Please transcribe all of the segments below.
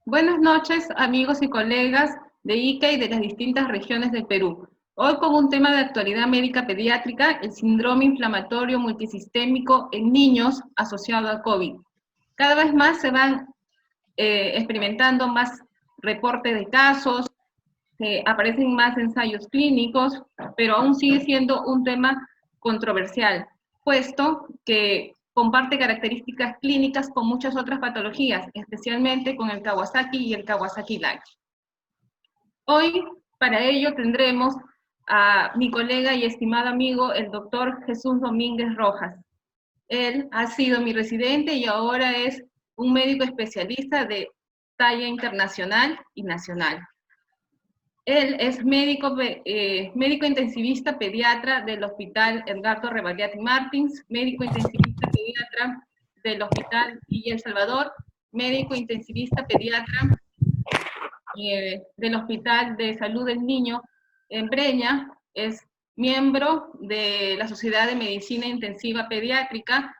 Buenas noches, amigos y colegas de ICA y de las distintas regiones del Perú. Hoy con un tema de actualidad médica pediátrica, el síndrome inflamatorio multisistémico en niños asociado al COVID. Cada vez más se van experimentando más reportes de casos, aparecen más ensayos clínicos, pero aún sigue siendo un tema controversial, puesto que comparte características clínicas con muchas otras patologías, especialmente con el Kawasaki y el Kawasaki-Like. Hoy, para ello, tendremos a mi colega y estimado amigo, el doctor Jesús Domínguez Rojas. Él ha sido mi residente y ahora es un médico especialista de talla internacional y nacional. Él es médico intensivista pediatra del Hospital Edgardo Rebagliati Martins, médico intensivista pediatra del Hospital Villa El Salvador, médico intensivista pediatra del Hospital de Salud del Niño en Breña, es miembro de la Sociedad de Medicina Intensiva Pediátrica,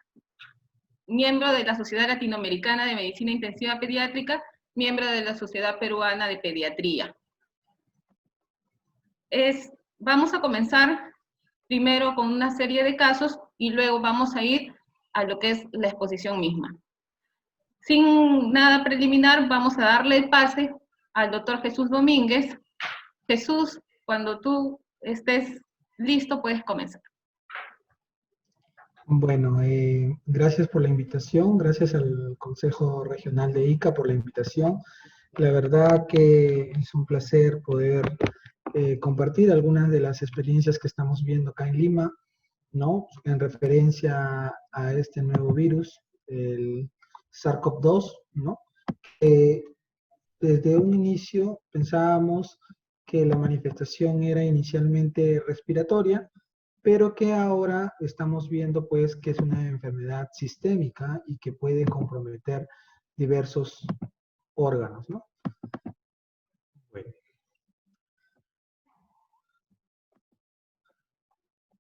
miembro de la Sociedad Latinoamericana de Medicina Intensiva Pediátrica, miembro de la Sociedad Peruana de Pediatría. Vamos a comenzar primero con una serie de casos y luego vamos a ir a lo que es la exposición misma. Sin nada preliminar, vamos a darle el pase al doctor Jesús Domínguez. Jesús, cuando tú estés listo, puedes comenzar. Bueno, gracias por la invitación, gracias al Consejo Regional de ICA por la invitación. La verdad que es un placer poder compartir algunas de las experiencias que estamos viendo acá en Lima, ¿no? En referencia a este nuevo virus, el SARS-CoV-2, ¿no? Desde un inicio pensábamos que la manifestación era inicialmente respiratoria, pero que ahora estamos viendo pues que es una enfermedad sistémica y que puede comprometer diversos órganos, ¿no? Bueno.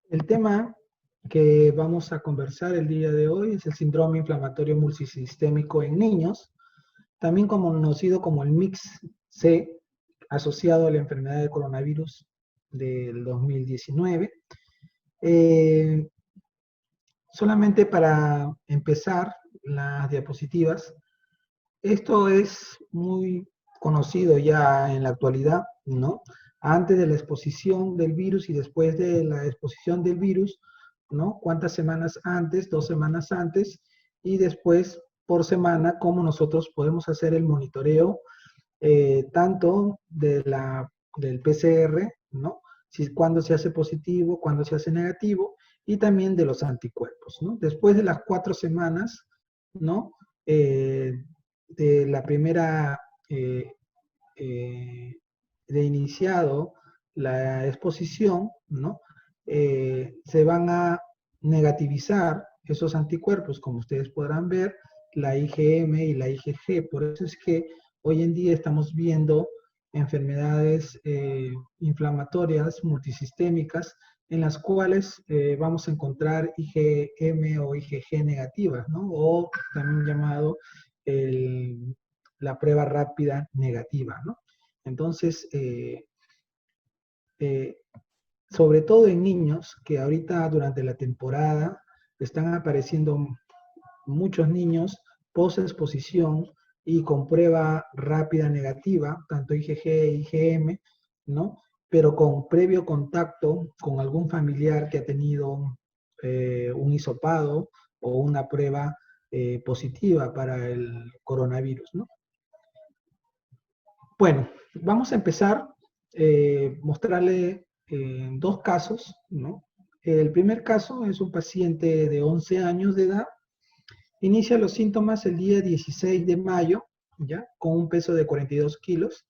El tema que vamos a conversar el día de hoy es el síndrome inflamatorio multisistémico en niños, también conocido como el MIX-C, asociado a la enfermedad de coronavirus del 2019. Solamente para empezar las diapositivas, esto es muy conocido ya en la actualidad, ¿no? Antes de la exposición del virus y después de la exposición del virus, ¿no? ¿Cuántas semanas antes? 2 semanas antes, y después por semana, cómo nosotros podemos hacer el monitoreo tanto del PCR, ¿no? Cuando se hace positivo, cuando se hace negativo, y también de los anticuerpos, ¿no? Después de las 4 semanas, ¿no? De la primera, de iniciado la exposición, ¿no? Se van a negativizar esos anticuerpos, como ustedes podrán ver, la IgM y la IgG. Por eso es que hoy en día estamos viendo enfermedades inflamatorias multisistémicas en las cuales vamos a encontrar IgM o IgG negativas, ¿no? O también llamado la prueba rápida negativa, ¿no? Entonces, sobre todo en niños, que ahorita durante la temporada están apareciendo muchos niños post-exposición y con prueba rápida negativa, tanto IgG e IgM, ¿no? Pero con previo contacto con algún familiar que ha tenido un hisopado o una prueba positiva para el coronavirus, ¿no? Bueno, vamos a empezar mostrarle 2 casos, ¿no? El primer caso es un paciente de 11 años de edad. Inicia los síntomas el día 16 de mayo, ¿ya? Con un peso de 42 kilos,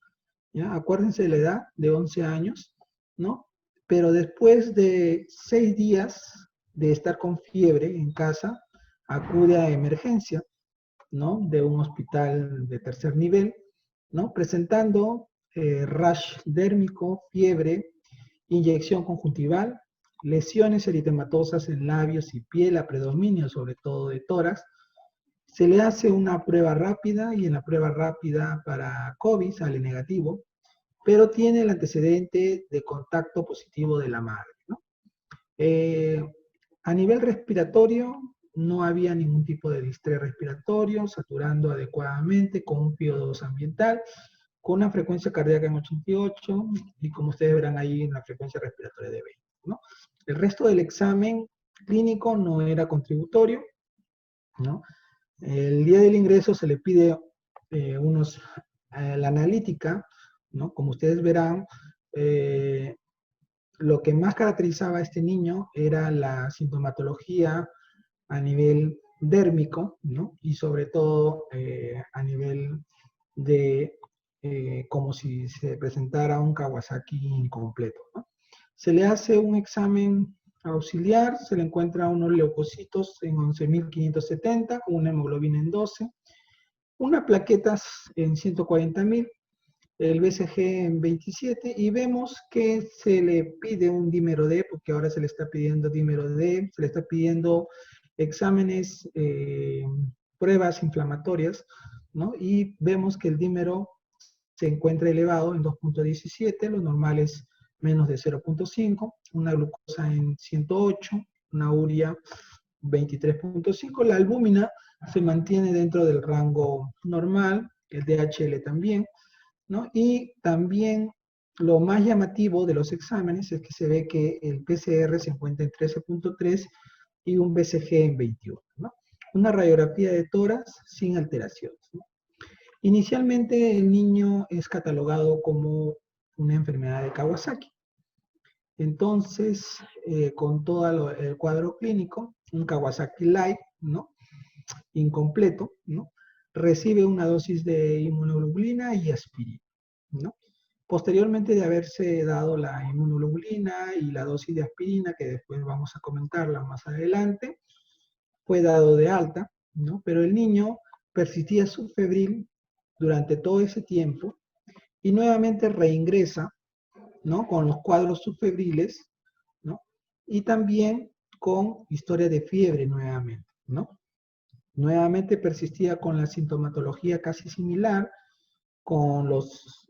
¿ya? Acuérdense de la edad, de 11 años, ¿no? Pero después de 6 días de estar con fiebre en casa, acude a emergencia, ¿no? De un hospital de tercer nivel, ¿no? Presentando rash dérmico, fiebre, inyección conjuntival, lesiones eritematosas en labios y piel a predominio, sobre todo de tórax, Se le hace una prueba rápida y en la prueba rápida para COVID sale negativo, pero tiene el antecedente de contacto positivo de la madre, ¿no? A nivel respiratorio, no había ningún tipo de distrés respiratorio, saturando adecuadamente con un PO2 ambiental, con una frecuencia cardíaca en 88 y como ustedes verán ahí en la frecuencia respiratoria de 20, ¿no? El resto del examen clínico no era contributorio, ¿no? El día del ingreso se le pide la analítica, ¿no? Como ustedes verán, lo que más caracterizaba a este niño era la sintomatología a nivel dérmico, ¿no? Y sobre todo a nivel de como si se presentara un Kawasaki incompleto, ¿no? Se le hace un examen auxiliar, se le encuentra unos leucocitos en 11.570, una hemoglobina en 12, unas plaquetas en 140.000, el BCG en 27, y vemos que se le pide un dímero D, porque ahora se le está pidiendo dímero D, se le está pidiendo exámenes, pruebas inflamatorias, ¿no? Y vemos que el dímero se encuentra elevado en 2.17, lo normal es menos de 0.5, una glucosa en 108, una urea 23.5, la albúmina se mantiene dentro del rango normal, el DHL también, ¿no? Y también lo más llamativo de los exámenes es que se ve que el PCR se encuentra en 13.3 y un BCG en 21, ¿no? Una radiografía de tórax sin alteraciones, ¿no? Inicialmente el niño es catalogado como una enfermedad de Kawasaki. Entonces, con todo el cuadro clínico, un Kawasaki Light, ¿no? Incompleto, ¿no? Recibe una dosis de inmunoglobulina y aspirina, ¿no? Posteriormente de haberse dado la inmunoglobulina y la dosis de aspirina, que después vamos a comentarla más adelante, fue dado de alta, ¿no? Pero el niño persistía subfebril durante todo ese tiempo y nuevamente reingresa, ¿no? Con los cuadros subfebriles, ¿no? Y también con historia de fiebre nuevamente, ¿no? Nuevamente persistía con la sintomatología casi similar, con las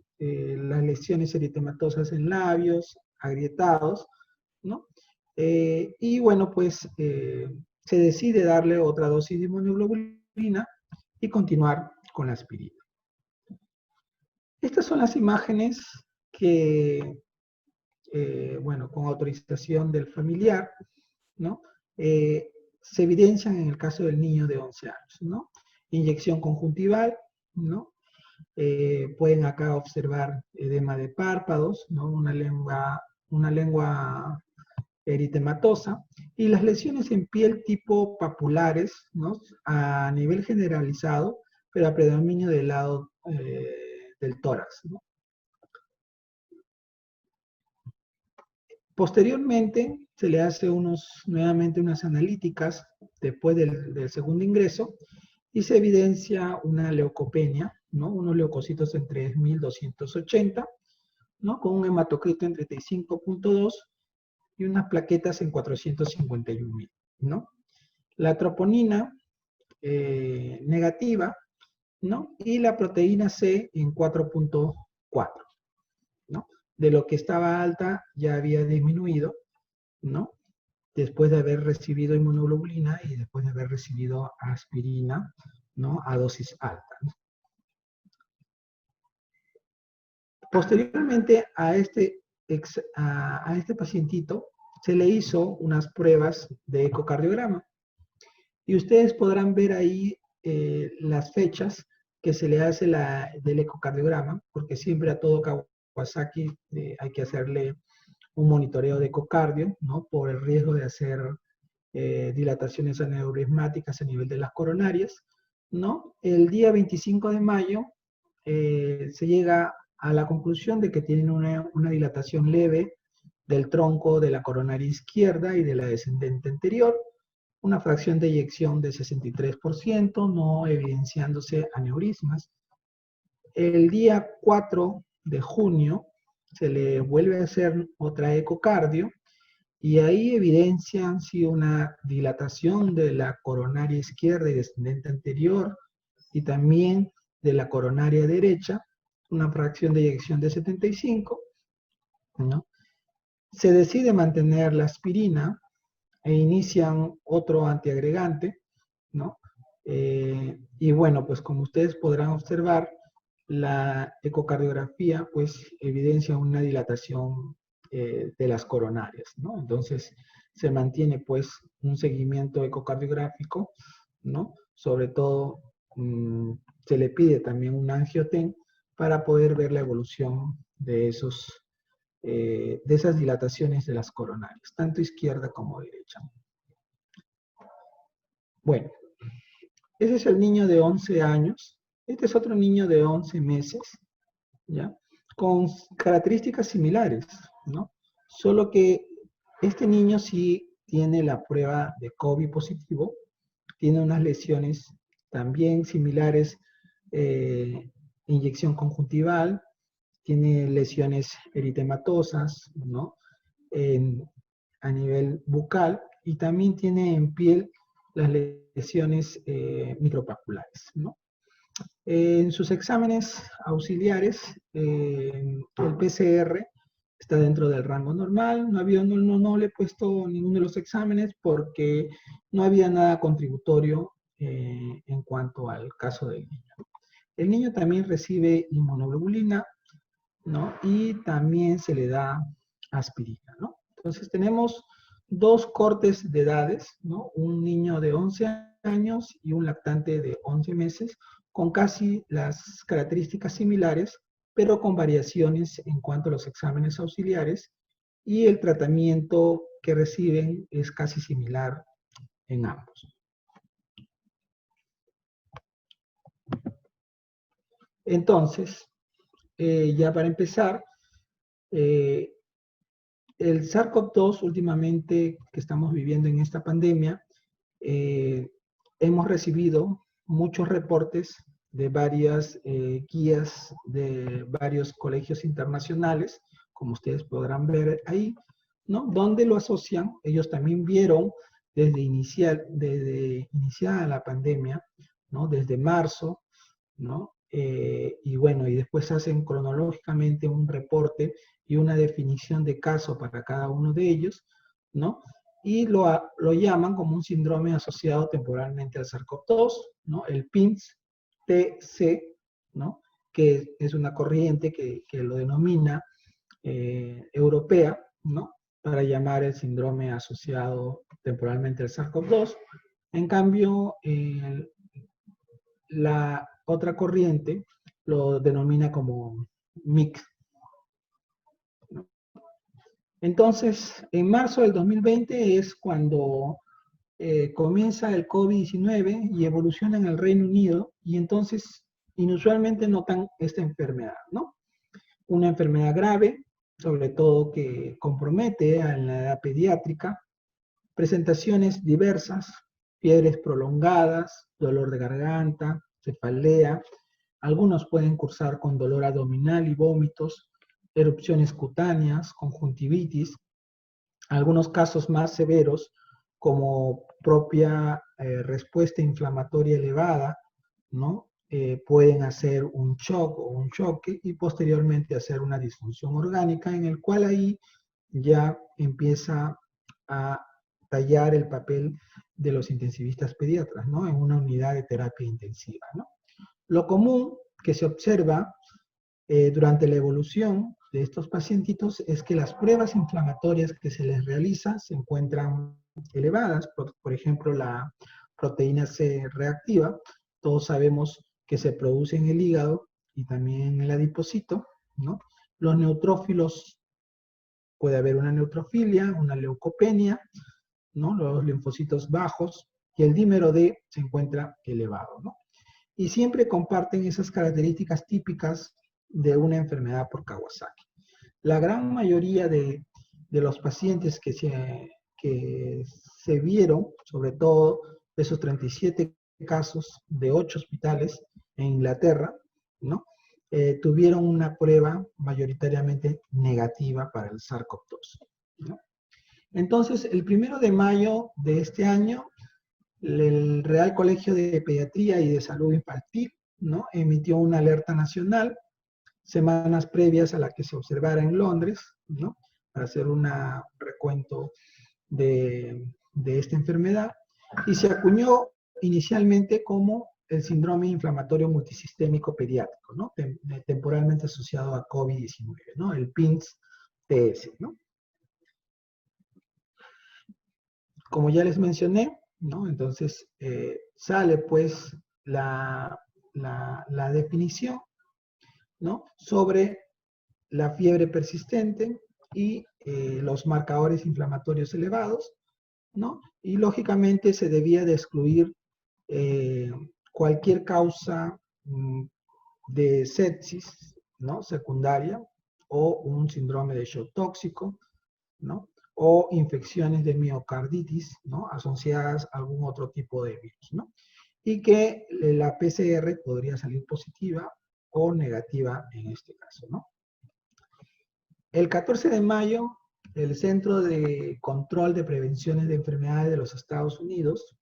lesiones eritematosas en labios, agrietados, ¿no? Y bueno, pues se decide darle otra dosis de inmunoglobulina y continuar con la aspirina. Estas son las imágenes que, bueno, con autorización del familiar, ¿no? Se evidencian en el caso del niño de 11 años, ¿no? Inyección conjuntival, ¿no? Pueden acá observar edema de párpados, ¿no? Una lengua eritematosa, y las lesiones en piel tipo papulares, ¿no? A nivel generalizado, pero a predominio del lado del tórax, ¿no? Posteriormente, se le hace nuevamente unas analíticas después del segundo ingreso y se evidencia una leucopenia, ¿no? Unos leucocitos en 3.280, ¿no? Con un hematocrito en 35.2 y unas plaquetas en 451.000, ¿no? La troponina negativa, ¿no? Y la proteína C en 4.4, ¿no? De lo que estaba alta ya había disminuido, ¿no? Después de haber recibido inmunoglobulina y después de haber recibido aspirina, ¿no? A dosis alta, ¿no? Posteriormente a este pacientito se le hizo unas pruebas de ecocardiograma y ustedes podrán ver ahí las fechas que se le hace del ecocardiograma, porque siempre a todo Kawasaki hay que hacerle un monitoreo de ecocardio, ¿no? Por el riesgo de hacer dilataciones aneurismáticas a nivel de las coronarias, ¿no? El día 25 de mayo se llega a la conclusión de que tienen una dilatación leve del tronco de la coronaria izquierda y de la descendente anterior, una fracción de eyección de 63%, no evidenciándose aneurismas. El día 4 de junio se le vuelve a hacer otra ecocardio y ahí evidencian sí, una dilatación de la coronaria izquierda y descendente anterior, y también de la coronaria derecha, una fracción de eyección de 75, ¿no? Se decide mantener la aspirina e inician otro antiagregante, ¿no? Y bueno, pues como ustedes podrán observar, la ecocardiografía pues evidencia una dilatación de las coronarias, ¿no? Entonces se mantiene pues un seguimiento ecocardiográfico, ¿no? Sobre todo se le pide también un angioten para poder ver la evolución de de esas dilataciones de las coronarias, tanto izquierda como derecha. Bueno, ese es el niño de 11 años. Este es otro niño de 11 meses, ¿ya? Con características similares, ¿no? Solo que este niño sí tiene la prueba de COVID positivo, tiene unas lesiones también similares, inyección conjuntival, tiene lesiones eritematosas, ¿no? A nivel bucal, y también tiene en piel las lesiones micropapulares, ¿no? En sus exámenes auxiliares, el PCR está dentro del rango normal. No le he puesto ninguno de los exámenes porque no había nada contributorio en cuanto al caso del niño. El niño también recibe inmunoglobulina, ¿no? Y también se le da aspirina, ¿no? Entonces tenemos dos cortes de edades, ¿no? Un niño de 11 años y un lactante de 11 meses, con casi las características similares, pero con variaciones en cuanto a los exámenes auxiliares, y el tratamiento que reciben es casi similar en ambos. Entonces, ya para empezar, el SARS-CoV-2 últimamente que estamos viviendo en esta pandemia, hemos recibido muchos reportes de varias guías de varios colegios internacionales, como ustedes podrán ver ahí, ¿no? Donde lo asocian. Ellos también vieron desde iniciada la pandemia, ¿no? Desde marzo, ¿no? Y bueno, y después hacen cronológicamente un reporte y una definición de caso para cada uno de ellos, ¿no? Y lo llaman como un síndrome asociado temporalmente al SARS-CoV-2, ¿no? El PIMS-TC, ¿no? Que es una corriente que lo denomina europea, ¿no? Para llamar el síndrome asociado temporalmente al SARS-CoV-2. En cambio, la otra corriente lo denomina como MIC. Entonces, en marzo del 2020 es cuando comienza el COVID-19 y evoluciona en el Reino Unido, y entonces inusualmente notan esta enfermedad, ¿no? Una enfermedad grave, sobre todo que compromete a la edad pediátrica, presentaciones diversas, fiebres prolongadas, dolor de garganta, cefalea. Algunos pueden cursar con dolor abdominal y vómitos, erupciones cutáneas, conjuntivitis. Algunos casos más severos, como propia respuesta inflamatoria elevada, ¿no? Pueden hacer un shock o un choque y posteriormente hacer una disfunción orgánica, en el cual ahí ya empieza a tallar el papel de los intensivistas pediatras, ¿no? En una unidad de terapia intensiva, ¿no? Lo común que se observa durante la evolución de estos pacientitos es que las pruebas inflamatorias que se les realiza se encuentran elevadas. Por ejemplo, la proteína C reactiva, todos sabemos que se produce en el hígado y también en el adipocito, ¿no? Los neutrófilos, puede haber una neutrofilia, una leucopenia, ¿no? Los linfocitos bajos, y el dímero D se encuentra elevado, ¿no? Y siempre comparten esas características típicas de una enfermedad por Kawasaki. La gran mayoría de los pacientes que se vieron, sobre todo de esos 37 casos de 8 hospitales en Inglaterra, ¿no? Tuvieron una prueba mayoritariamente negativa para el SARS-CoV-2, ¿no? Entonces, el 1 de mayo de este año, el Real Colegio de Pediatría y de Salud Infantil, ¿no?, emitió una alerta nacional semanas previas a la que se observara en Londres, ¿no?, para hacer un recuento de esta enfermedad, y se acuñó inicialmente como el síndrome inflamatorio multisistémico pediátrico, ¿no?, temporalmente asociado a COVID-19, ¿no?, el PINS-TS, ¿no? Como ya les mencioné, ¿no?, entonces sale pues la definición, ¿no?, sobre la fiebre persistente y los marcadores inflamatorios elevados, ¿no? Y lógicamente se debía de excluir cualquier causa de sepsis, ¿no?, secundaria, o un síndrome de shock tóxico, ¿no?, o infecciones de miocarditis, ¿no?, asociadas a algún otro tipo de virus, ¿no? Y que la PCR podría salir positiva o negativa en este caso, ¿no? El 14 de mayo, el Centro de Control de Prevenciones de Enfermedades de los Estados Unidos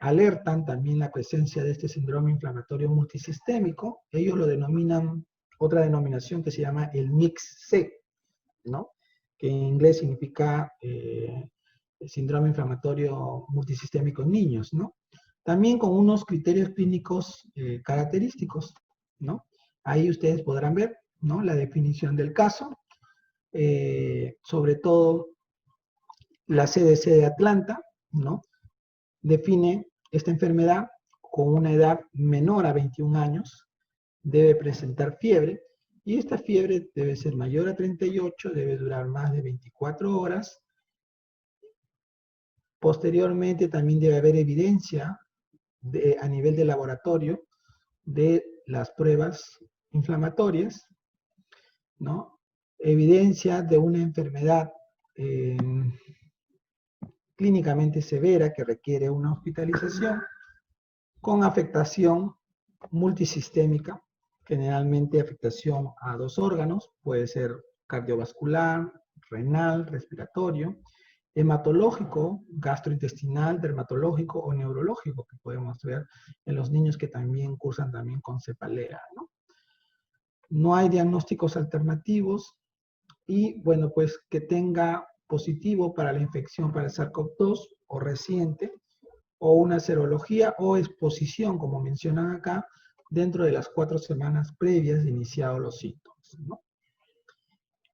alertan también la presencia de este síndrome inflamatorio multisistémico. Ellos lo denominan, otra denominación que se llama el MIX-C, ¿no?, que en inglés significa síndrome inflamatorio multisistémico en niños, ¿no? También con unos criterios clínicos característicos, ¿no? Ahí ustedes podrán ver, ¿no?, la definición del caso, sobre todo la CDC de Atlanta, ¿no?, define esta enfermedad con una edad menor a 21 años, debe presentar fiebre, y esta fiebre debe ser mayor a 38, debe durar más de 24 horas. Posteriormente también debe haber evidencia a nivel de laboratorio de las pruebas inflamatorias, ¿no? Evidencia de una enfermedad clínicamente severa que requiere una hospitalización con afectación multisistémica, generalmente afectación a 2 órganos, puede ser cardiovascular, renal, respiratorio, hematológico, gastrointestinal, dermatológico o neurológico, que podemos ver en los niños que también cursan también con cefalea, ¿no? No hay diagnósticos alternativos y, bueno, pues que tenga positivo para la infección para el SARS-CoV-2 o reciente, o una serología o exposición, como mencionan acá, dentro de las 4 semanas previas de iniciados los síntomas, ¿no?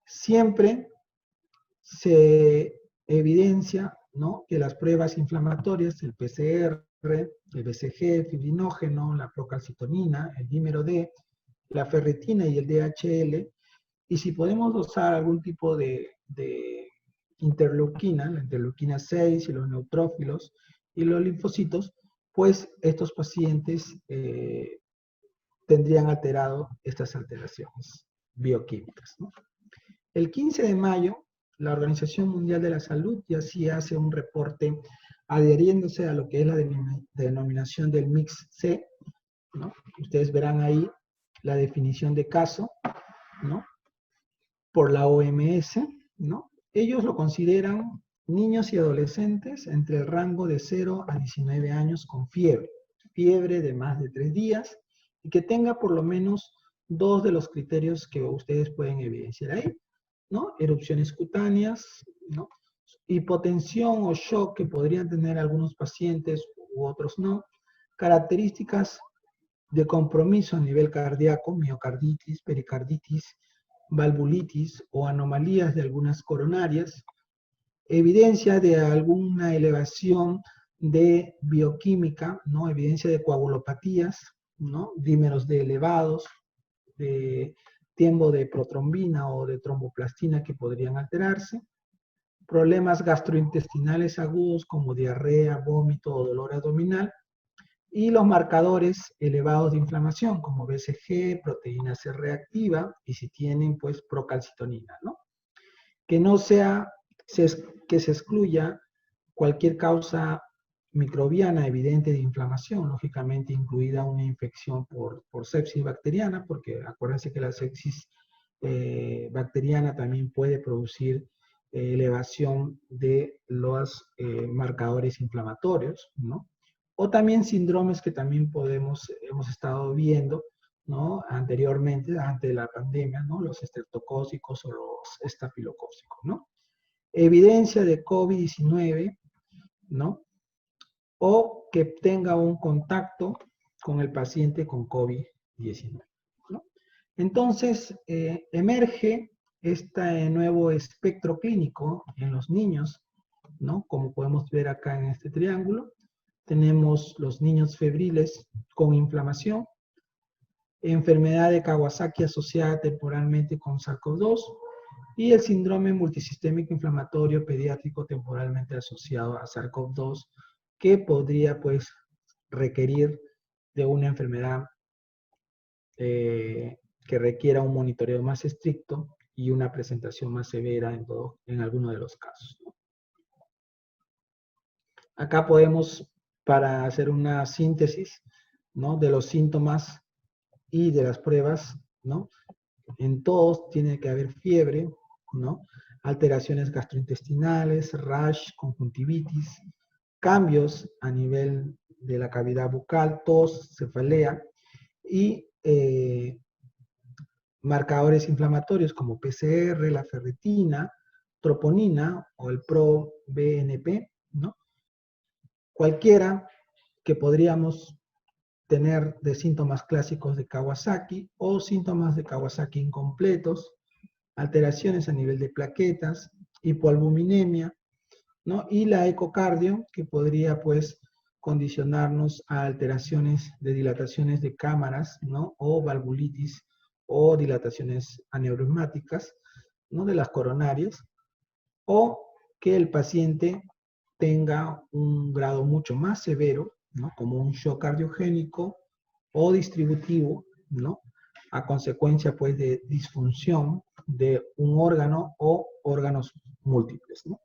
Siempre se evidencia, ¿no?, que las pruebas inflamatorias, el PCR, el BCG, el fibrinógeno, la procalcitonina, el dímero D, la ferritina y el DHL, y si podemos usar algún tipo de interleuquina, la interleuquina 6 y los neutrófilos y los linfocitos, pues estos pacientes tendrían alterado estas alteraciones bioquímicas, ¿no? El 15 de mayo, la Organización Mundial de la Salud ya sí hace un reporte adheriéndose a lo que es la denominación del MIX-C, ¿no? Ustedes verán ahí la definición de caso, ¿no?, por la OMS, ¿no? Ellos lo consideran niños y adolescentes entre el rango de 0 a 19 años con fiebre, fiebre de más de 3 días, y que tenga por lo menos 2 de los criterios que ustedes pueden evidenciar ahí, ¿no? Erupciones cutáneas, ¿no?, hipotensión o shock que podrían tener algunos pacientes u otros no, características de compromiso a nivel cardíaco, miocarditis, pericarditis, valvulitis o anomalías de algunas coronarias, evidencia de alguna elevación de bioquímica, ¿no?, evidencia de coagulopatías, ¿no?, dímeros D elevados, de tiempo de protrombina o de tromboplastina que podrían alterarse, problemas gastrointestinales agudos como diarrea, vómito o dolor abdominal, y los marcadores elevados de inflamación como BCG, proteína C reactiva, y si tienen pues procalcitonina, ¿no? Que no sea, que se excluya cualquier causa microbiana evidente de inflamación, lógicamente incluida una infección por sepsis bacteriana, porque acuérdense que la sepsis bacteriana también puede producir elevación de los marcadores inflamatorios, ¿no? O también síndromes que también hemos estado viendo, ¿no? Anteriormente, antes de la pandemia, ¿no? Los estreptocócicos o los estafilocócicos, ¿no? Evidencia de COVID-19, ¿no? O que tenga un contacto con el paciente con COVID-19, ¿no? Entonces, emerge este nuevo espectro clínico en los niños, ¿no? Como podemos ver acá en este triángulo, tenemos los niños febriles con inflamación, enfermedad de Kawasaki asociada temporalmente con SARS-CoV-2 y el síndrome multisistémico inflamatorio pediátrico temporalmente asociado a SARS-CoV-2 que podría pues requerir de una enfermedad que requiera un monitoreo más estricto y una presentación más severa en algunos de los casos, ¿no? Acá podemos, para hacer una síntesis, ¿no? De los síntomas y de las pruebas, ¿no? En todos tiene que haber fiebre, ¿no? Alteraciones gastrointestinales, rash, conjuntivitis, cambios a nivel de la cavidad bucal, tos, cefalea y marcadores inflamatorios como PCR, la ferritina, troponina o el ProBNP, ¿no? Cualquiera que podríamos tener de síntomas clásicos de Kawasaki o síntomas de Kawasaki incompletos, alteraciones a nivel de plaquetas, hipoalbuminemia, ¿no? Y la ecocardio, que podría pues condicionarnos a alteraciones de dilataciones de cámaras, ¿no? O valvulitis o dilataciones aneurismáticas, ¿no? De las coronarias, o que el paciente tenga un grado mucho más severo, ¿no? Como un shock cardiogénico o distributivo, ¿no? A consecuencia pues de disfunción de un órgano o órganos múltiples, ¿no?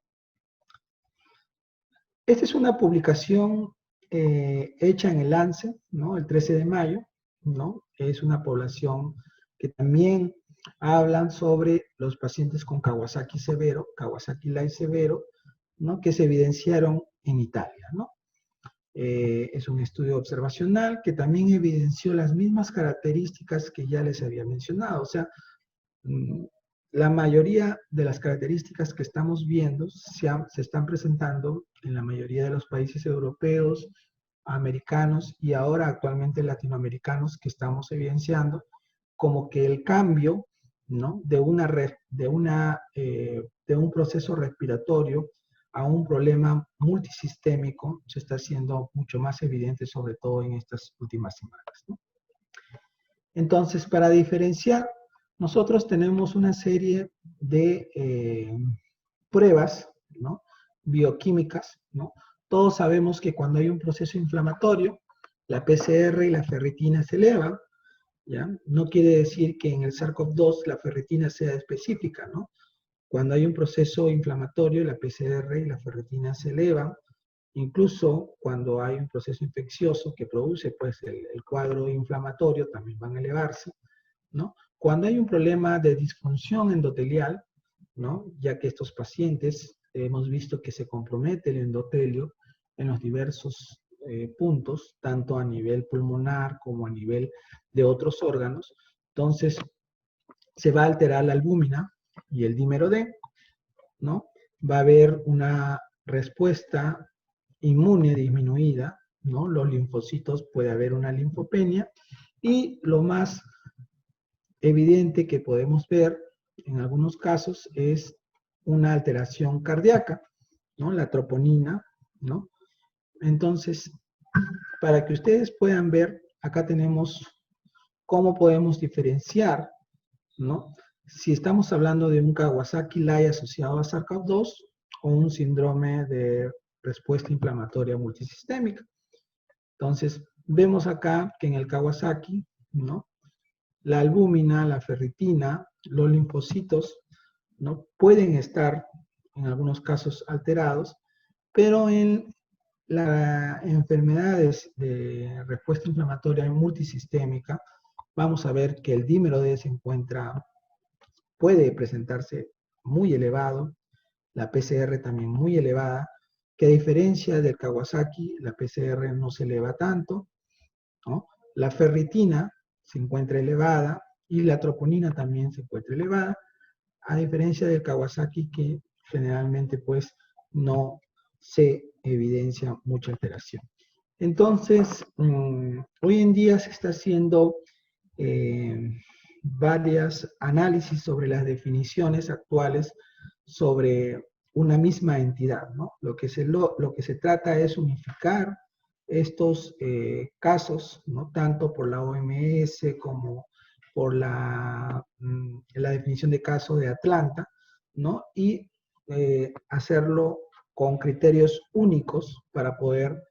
Esta es una publicación hecha en el Lancet, ¿no? El 13 de mayo, ¿no? Es una población que también hablan sobre los pacientes con Kawasaki severo, Kawasaki Light severo, ¿no? Que se evidenciaron en Italia, ¿no? Es un estudio observacional que también evidenció las mismas características que ya les había mencionado. O sea, la mayoría de las características que estamos viendo se están presentando en la mayoría de los países europeos, americanos y ahora actualmente latinoamericanos que estamos evidenciando como que el cambio, ¿no? de un proceso respiratorio a un problema multisistémico se está haciendo mucho más evidente, sobre todo en estas últimas semanas, ¿no? Entonces, para diferenciar, nosotros tenemos una serie de pruebas, ¿no? Bioquímicas, ¿no? Todos sabemos que cuando hay un proceso inflamatorio, la PCR y la ferritina se elevan, ¿ya? No quiere decir que en el SARS-CoV-2 la ferritina sea específica, ¿no? Cuando hay un proceso inflamatorio, la PCR y la ferritina se elevan. Incluso cuando hay un proceso infeccioso que produce pues, el cuadro inflamatorio, también van a elevarse, ¿no? Cuando hay un problema de disfunción endotelial, ¿no? Ya que estos pacientes hemos visto que se compromete el endotelio en los diversos puntos, tanto a nivel pulmonar como a nivel de otros órganos, entonces se va a alterar la albúmina y el dímero D, ¿no? Va a haber una respuesta inmune disminuida, ¿no? Los linfocitos, puede haber una linfopenia, y lo más evidente que podemos ver en algunos casos es una alteración cardíaca, ¿no? La troponina, ¿no? Entonces, para que ustedes puedan ver, acá tenemos cómo podemos diferenciar, ¿no? Si estamos hablando de un Kawasaki-Lai asociado a SARS-CoV-2 o un síndrome de respuesta inflamatoria multisistémica. Entonces, vemos acá que en el Kawasaki, ¿no? La albúmina, la ferritina, los linfocitos, ¿no? Pueden estar en algunos casos alterados, pero en las enfermedades de respuesta inflamatoria multisistémica, vamos a ver que el dímero D puede presentarse muy elevado, la PCR también muy elevada, que a diferencia del Kawasaki, la PCR no se eleva tanto, ¿no? La ferritina se encuentra elevada y la troponina también se encuentra elevada, a diferencia del Kawasaki que generalmente pues no se evidencia mucha alteración. Entonces, hoy en día se está haciendo varias análisis sobre las definiciones actuales sobre una misma entidad, ¿no? Lo que se trata es unificar estos casos, ¿no? Tanto por la OMS como por la definición de caso de Atlanta, ¿no? Y hacerlo con criterios únicos para poder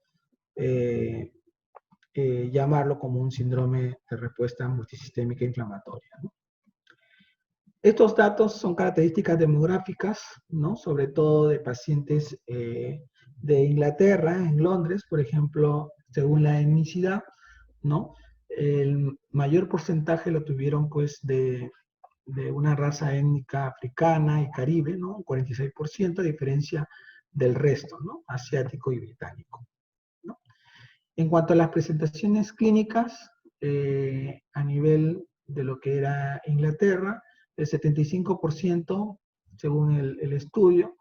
llamarlo como un síndrome de respuesta multisistémica inflamatoria, ¿no? Estos datos son características demográficas, ¿no? Sobre todo de pacientes de Inglaterra, en Londres, por ejemplo, según la etnicidad, ¿no? El mayor porcentaje lo tuvieron pues de una raza étnica africana y caribe, ¿no? Un 46%, a diferencia del resto, ¿no? Asiático y británico, ¿no? En cuanto a las presentaciones clínicas, a nivel de lo que era Inglaterra, el 75%, según el estudio,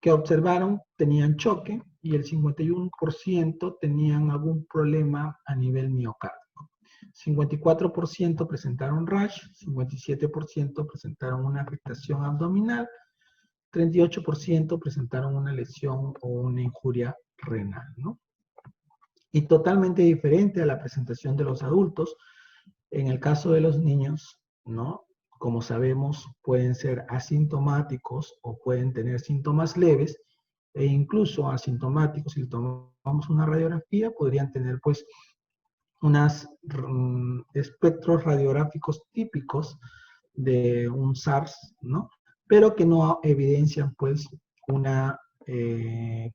que observaron tenían choque y el 51% tenían algún problema a nivel miocárdico. 54% presentaron rash, 57% presentaron una afectación abdominal, 38% presentaron una lesión o una injuria renal, ¿no? Y totalmente diferente a la presentación de los adultos. En el caso de los niños, ¿no? Como sabemos, pueden ser asintomáticos o pueden tener síntomas leves e incluso asintomáticos. Si tomamos una radiografía, podrían tener pues unos espectros radiográficos típicos de un SARS, ¿no? Pero que no evidencian pues una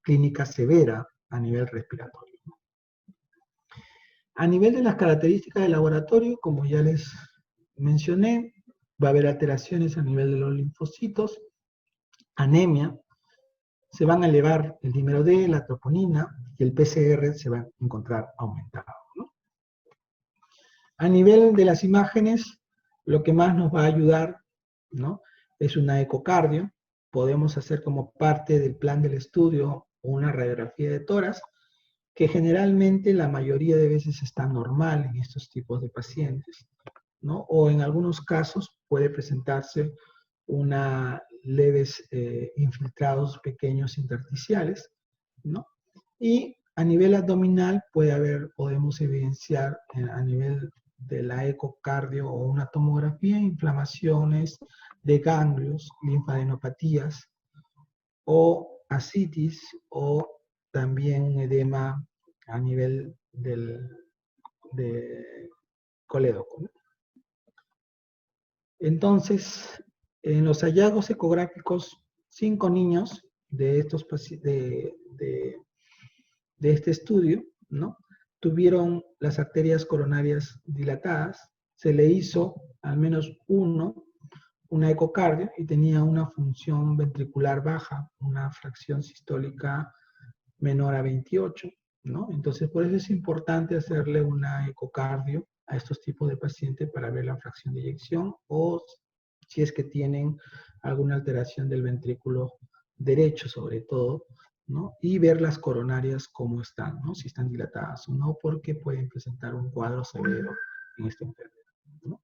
clínica severa a nivel respiratorio. A nivel de las características del laboratorio, como ya les mencioné, va a haber alteraciones a nivel de los linfocitos, anemia, se van a elevar el dímero D, la troponina, y el PCR se va a encontrar aumentado, ¿no? A nivel de las imágenes, lo que más nos va a ayudar, ¿no? Es una ecocardio. Podemos hacer como parte del plan del estudio una radiografía de tórax, que generalmente la mayoría de veces está normal en estos tipos de pacientes, ¿no? O en algunos casos puede presentarse una leves infiltrados pequeños intersticiales, ¿no? Y a nivel abdominal podemos evidenciar a nivel de la ecocardio o una tomografía inflamaciones de ganglios, linfadenopatías o ascitis o también un edema a nivel de colédoco, ¿no? Entonces, en los hallazgos ecográficos, 5 niños de este estudio, ¿no? Tuvieron las arterias coronarias dilatadas, se le hizo al menos una ecocardio y tenía una función ventricular baja, una fracción sistólica menor a 28, ¿no? Entonces, por eso es importante hacerle una ecocardio a estos tipos de pacientes para ver la fracción de eyección o si es que tienen alguna alteración del ventrículo derecho, sobre todo, ¿no? Y ver las coronarias cómo están, ¿no? Si están dilatadas o no, porque pueden presentar un cuadro severo en esta enfermedad, ¿no?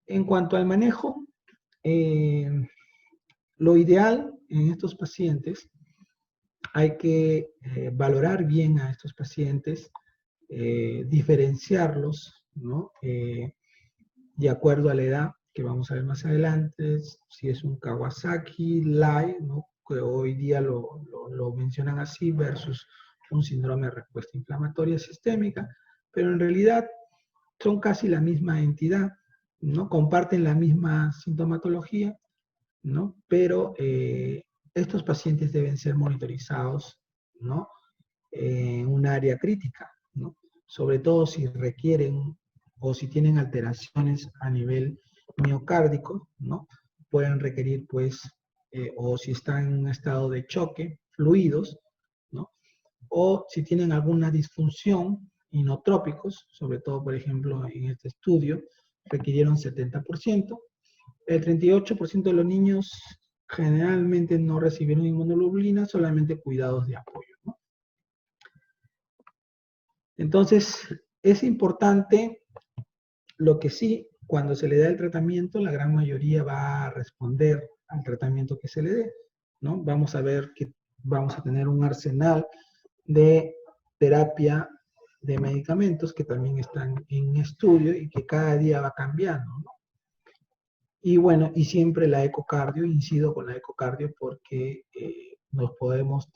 En cuanto al manejo, lo ideal en estos pacientes, hay que valorar bien a estos pacientes, diferenciarlos, ¿no? De acuerdo a la edad, que vamos a ver más adelante, si es un Kawasaki Light, ¿no? Que hoy día lo mencionan así, versus un síndrome de respuesta inflamatoria sistémica, pero en realidad son casi la misma entidad, ¿no? Comparten la misma sintomatología, ¿no? Pero estos pacientes deben ser monitorizados, ¿no? En un área crítica, ¿no? Sobre todo si requieren o si tienen alteraciones a nivel miocárdico, ¿no? Pueden requerir, pues, o si están en un estado de choque, fluidos, ¿no? O si tienen alguna disfunción, inotrópicos, sobre todo, por ejemplo, en este estudio, requirieron 70%. El 38% de los niños generalmente no recibieron inmunoglobulina, solamente cuidados de apoyo, ¿no? Entonces, es importante, lo que sí, cuando se le da el tratamiento, la gran mayoría va a responder al tratamiento que se le dé, ¿no? Vamos a ver que vamos a tener un arsenal de terapia de medicamentos que también están en estudio y que cada día va cambiando, ¿no? Y bueno, y siempre la ecocardio, incido con la ecocardio porque nos podemos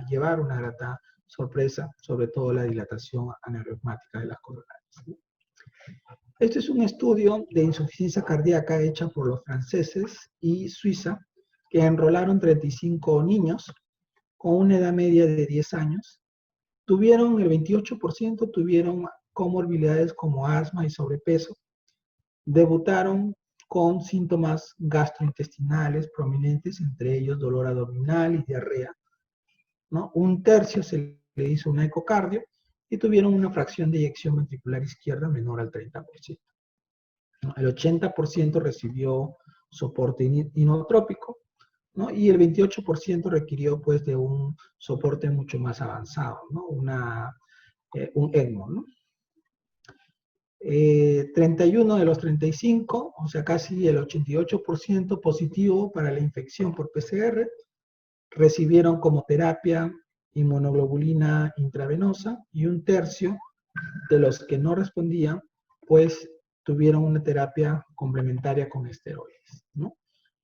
llevar una grata sorpresa, sobre todo la dilatación aneurismática de las coronarias, ¿no? Este es un estudio de insuficiencia cardíaca hecha por los franceses y Suiza, que enrolaron 35 niños con una edad media de 10 años. El 28% tuvieron comorbilidades como asma y sobrepeso. Debutaron con síntomas gastrointestinales prominentes, entre ellos dolor abdominal y diarrea, ¿no? Un tercio se le hizo una ecocardio y tuvieron una fracción de eyección ventricular izquierda menor al 30%. ¿No? El 80% recibió soporte inotrópico, ¿no? Y el 28% requirió pues de un soporte mucho más avanzado, ¿no? Un ECMO, ¿no? 31 de los 35, o sea, casi el 88% positivo para la infección por PCR, recibieron como terapia inmunoglobulina intravenosa y un tercio de los que no respondían, pues tuvieron una terapia complementaria con esteroides, ¿no?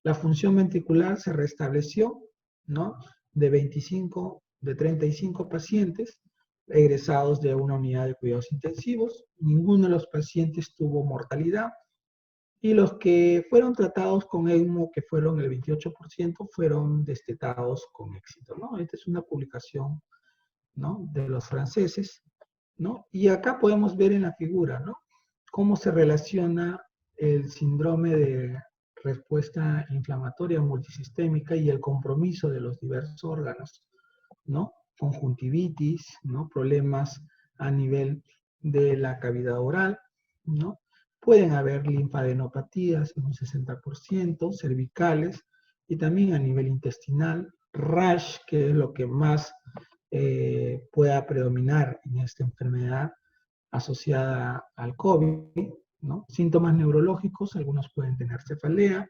La función ventricular se restableció, ¿no? De 35 pacientes egresados de una unidad de cuidados intensivos. Ninguno de los pacientes tuvo mortalidad y los que fueron tratados con ECMO, que fueron el 28%, fueron destetados con éxito, ¿no? Esta es una publicación, ¿no? De los franceses, ¿no? Y acá podemos ver en la figura, ¿no? Cómo se relaciona el síndrome de respuesta inflamatoria multisistémica y el compromiso de los diversos órganos, ¿no? Conjuntivitis, ¿no? Problemas a nivel de la cavidad oral, ¿no? Pueden haber linfadenopatías en un 60%, cervicales, y también a nivel intestinal, rash, que es lo que más pueda predominar en esta enfermedad asociada al COVID, ¿no? Síntomas neurológicos, algunos pueden tener cefalea.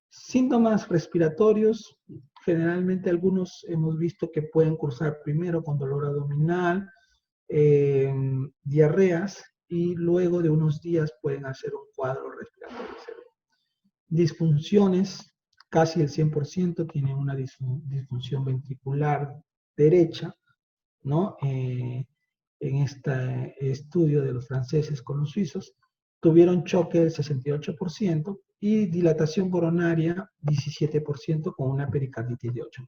Síntomas respiratorios, generalmente algunos hemos visto que pueden cursar primero con dolor abdominal, diarreas, y luego de unos días pueden hacer un cuadro respiratorio severo. Disfunciones, casi el 100% tienen una disfunción ventricular derecha, ¿no? En este estudio de los franceses con los suizos, tuvieron choque del 68% y dilatación coronaria 17% con una pericarditis de 8%.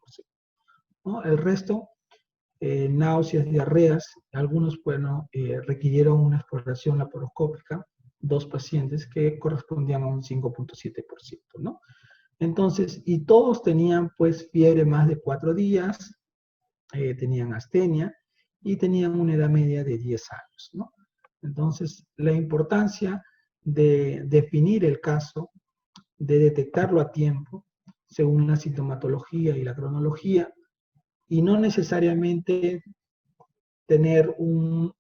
¿No? El resto, náuseas, diarreas, algunos, bueno, requirieron una exploración laparoscópica, 2 pacientes que correspondían a un 5.7%, ¿no? Entonces, y todos tenían pues fiebre más de 4 días, tenían astenia y tenían una edad media de 10 años, ¿no? Entonces, la importancia de definir el caso, de detectarlo a tiempo, según la sintomatología y la cronología, y no necesariamente tener un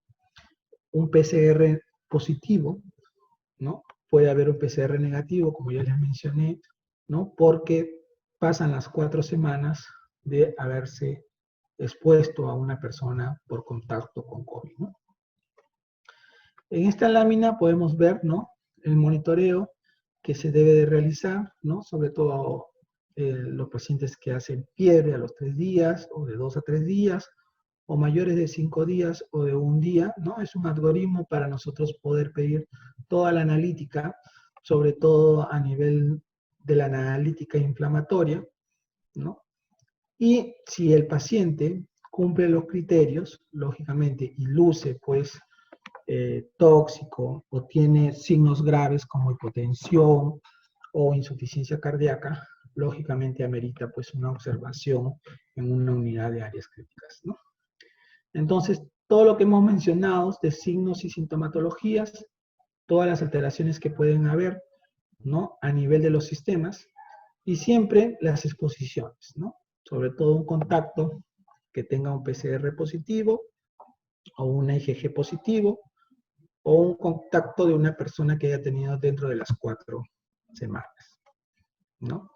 PCR positivo, ¿no? Puede haber un PCR negativo, como ya les mencioné, ¿no? Porque pasan las 4 semanas de haberse expuesto a una persona por contacto con COVID, ¿no? En esta lámina podemos ver, ¿no? El monitoreo que se debe de realizar, ¿no? Sobre todo los pacientes que hacen fiebre a los 3 días, o de 2 a 3 días, o mayores de 5 días, o de 1 día, ¿no? Es un algoritmo para nosotros poder pedir toda la analítica, sobre todo a nivel de la analítica inflamatoria, ¿no? Y si el paciente cumple los criterios, lógicamente, y luce, pues, tóxico o tiene signos graves como hipotensión o insuficiencia cardíaca, lógicamente amerita pues una observación en una unidad de áreas críticas, ¿no? Entonces, todo lo que hemos mencionado de signos y sintomatologías, todas las alteraciones que pueden haber, ¿no? A nivel de los sistemas, y siempre las exposiciones, ¿no? Sobre todo un contacto que tenga un PCR positivo, o un IgG positivo, o un contacto de una persona que haya tenido dentro de las 4 semanas, ¿no?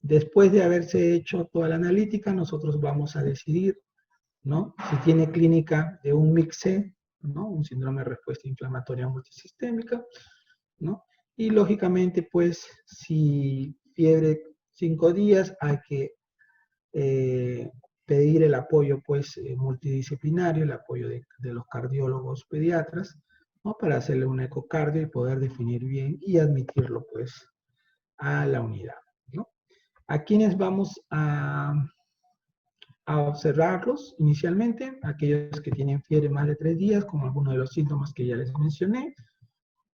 Después de haberse hecho toda la analítica, nosotros vamos a decidir, ¿no? Si tiene clínica de un MIC-C, ¿no? Un síndrome de respuesta inflamatoria multisistémica, ¿no? Y lógicamente, pues, si fiebre 5 días, hay que pedir el apoyo, pues, multidisciplinario, el apoyo de los cardiólogos pediatras, ¿no? Para hacerle un ecocardio y poder definir bien y admitirlo, pues, a la unidad, ¿no? ¿A quiénes vamos a observarlos inicialmente? Aquellos que tienen fiebre más de 3 días, con alguno de los síntomas que ya les mencioné,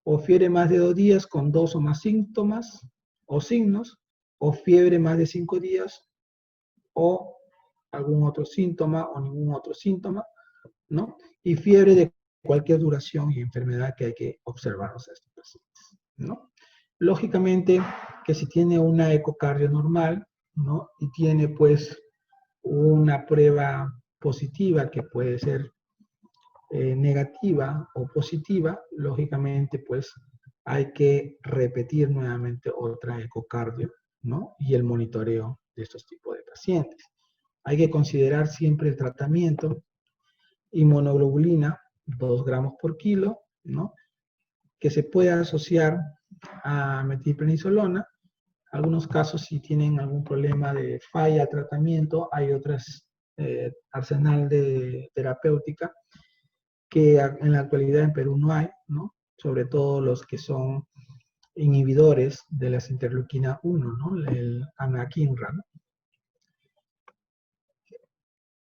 o fiebre más de 2 días con 2 o más síntomas o signos, o fiebre más de 5 días, o algún otro síntoma o ningún otro síntoma, ¿no? Y fiebre de cualquier duración y enfermedad que hay que observarlos a estos pacientes, ¿no? Lógicamente que si tiene una ecocardio normal, ¿no? Y tiene pues una prueba positiva que puede ser negativa o positiva, lógicamente pues hay que repetir nuevamente otra ecocardio, ¿no? Y el monitoreo de estos tipos de pacientes. Hay que considerar siempre el tratamiento, inmunoglobulina, 2 gramos por kilo, ¿no? Que se puede asociar a metilprednisolona. Algunos casos, si tienen algún problema de falla de tratamiento, hay otras arsenal de terapéutica que en la actualidad en Perú no hay, ¿no? Sobre todo los que son inhibidores de las interleuquina 1, ¿no? El anakinra, ¿no?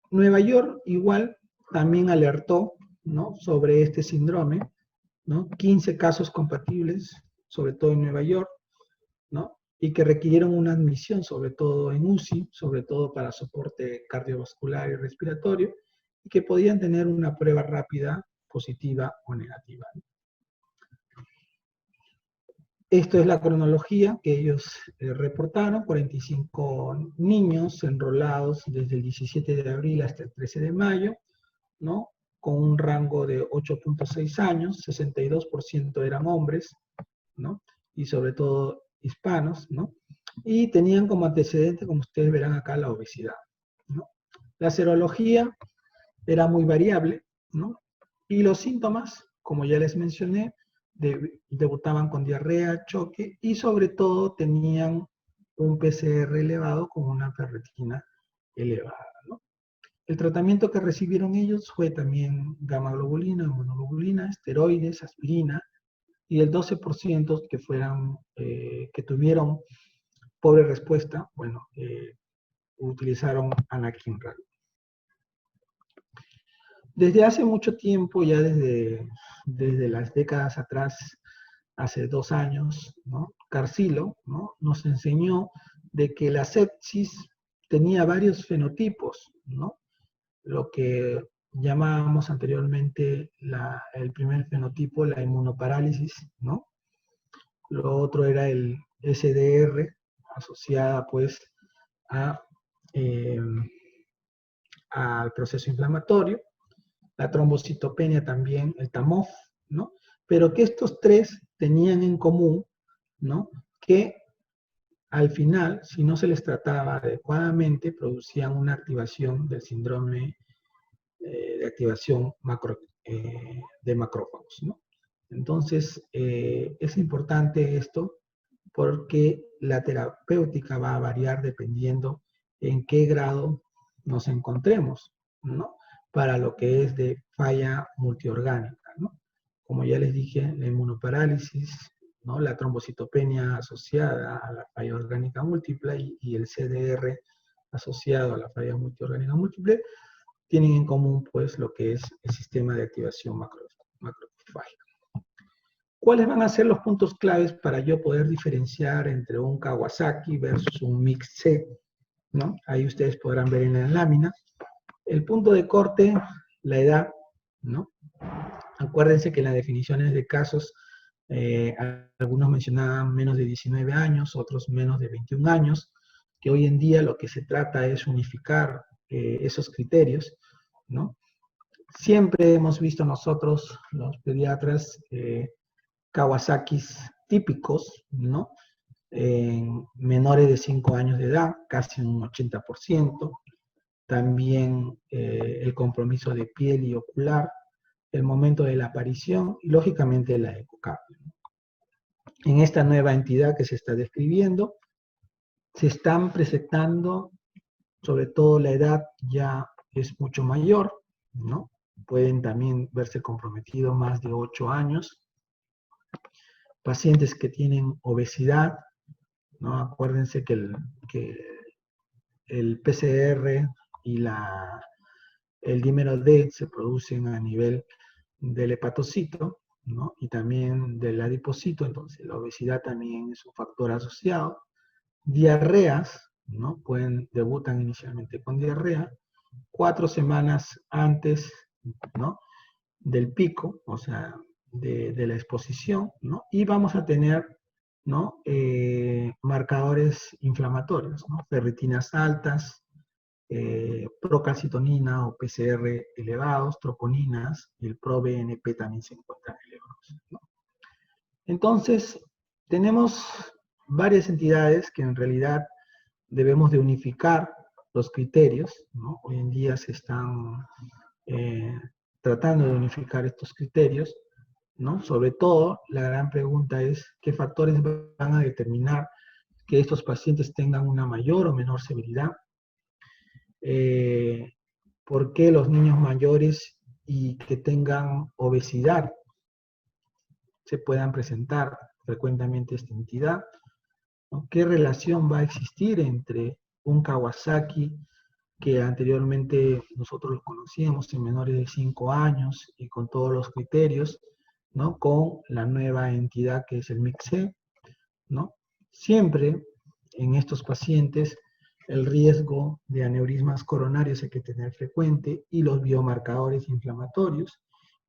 Nueva York igual también alertó, ¿no? Sobre este síndrome, ¿no? 15 casos compatibles, sobre todo en Nueva York, ¿no? Y que requirieron una admisión, sobre todo en UCI, sobre todo para soporte cardiovascular y respiratorio, y que podían tener una prueba rápida, positiva o negativa. Esto es la cronología que ellos reportaron: 45 niños enrolados desde el 17 de abril hasta el 13 de mayo, ¿no? Con un rango de 8.6 años, 62% eran hombres, ¿no? Y sobre todo hispanos, ¿no? Y tenían como antecedente, como ustedes verán acá, la obesidad, ¿no? La serología era muy variable, ¿no? Y los síntomas, como ya les mencioné, debutaban con diarrea, choque y sobre todo tenían un PCR elevado con una ferritina elevada, ¿no? El tratamiento que recibieron ellos fue también gamma globulina, inmunoglobulina, esteroides, aspirina, y el 12% que tuvieron pobre respuesta, bueno, utilizaron anakinra. Desde hace mucho tiempo, ya desde las décadas atrás, hace 2 años, ¿no? Carcillo, ¿no? Nos enseñó de que la sepsis tenía varios fenotipos, ¿no? Lo que llamábamos anteriormente el primer fenotipo, la inmunoparálisis, ¿no? Lo otro era el SDR, asociada pues a, eh, al proceso inflamatorio, la trombocitopenia también, el TAMOF, ¿no? Pero que estos 3 tenían en común, ¿no? Que al final, si no se les trataba adecuadamente, producían una activación del síndrome de activación de macrófagos, ¿no? Entonces, es importante esto porque la terapéutica va a variar dependiendo en qué grado nos encontremos, ¿no? Para lo que es de falla multiorgánica, ¿no? Como ya les dije, la inmunoparálisis, ¿no? La trombocitopenia asociada a la falla orgánica múltiple y el CDR asociado a la falla multiorgánica múltiple tienen en común pues lo que es el sistema de activación macrofágica. ¿Cuáles van a ser los puntos claves para yo poder diferenciar entre un Kawasaki versus un Mix C? ¿No? Ahí ustedes podrán ver en la lámina. El punto de corte, la edad, ¿no? Acuérdense que en las definiciones de casos, algunos mencionaban menos de 19 años, otros menos de 21 años, que hoy en día lo que se trata es unificar esos criterios, ¿no? Siempre hemos visto nosotros, los pediatras, Kawasakis típicos, ¿no? En menores de 5 años de edad, casi un 80%. También el compromiso de piel y ocular, el momento de la aparición y lógicamente la época. En esta nueva entidad que se está describiendo, se están presentando, sobre todo la edad ya es mucho mayor, ¿no? Pueden también verse comprometidos más de 8 años. Pacientes que tienen obesidad, ¿no? Acuérdense que el PCR y el dímero D se producen a nivel del hepatocito, ¿no? Y también del adipocito, entonces la obesidad también es un factor asociado. Diarreas, ¿no? Debutan inicialmente con diarrea, 4 semanas antes, ¿no? Del pico, o sea, de la exposición, ¿no? Y vamos a tener, ¿no? Marcadores inflamatorios, ¿no? Ferritinas altas, procalcitonina o PCR elevados, troponinas, y el ProBNP también se encuentran elevados, ¿no? Entonces, tenemos varias entidades que en realidad debemos de unificar los criterios, ¿no? Hoy en día se están tratando de unificar estos criterios, ¿no? Sobre todo, la gran pregunta es, ¿qué factores van a determinar que estos pacientes tengan una mayor o menor severidad? ¿Por qué los niños mayores y que tengan obesidad se puedan presentar frecuentemente esta entidad? ¿No? ¿Qué relación va a existir entre un Kawasaki que anteriormente nosotros lo conocíamos en menores de 5 años y con todos los criterios, ¿no? Con la nueva entidad que es el MIC-C, ¿no? Siempre en estos pacientes el riesgo de aneurismas coronarios hay que tener frecuente y los biomarcadores inflamatorios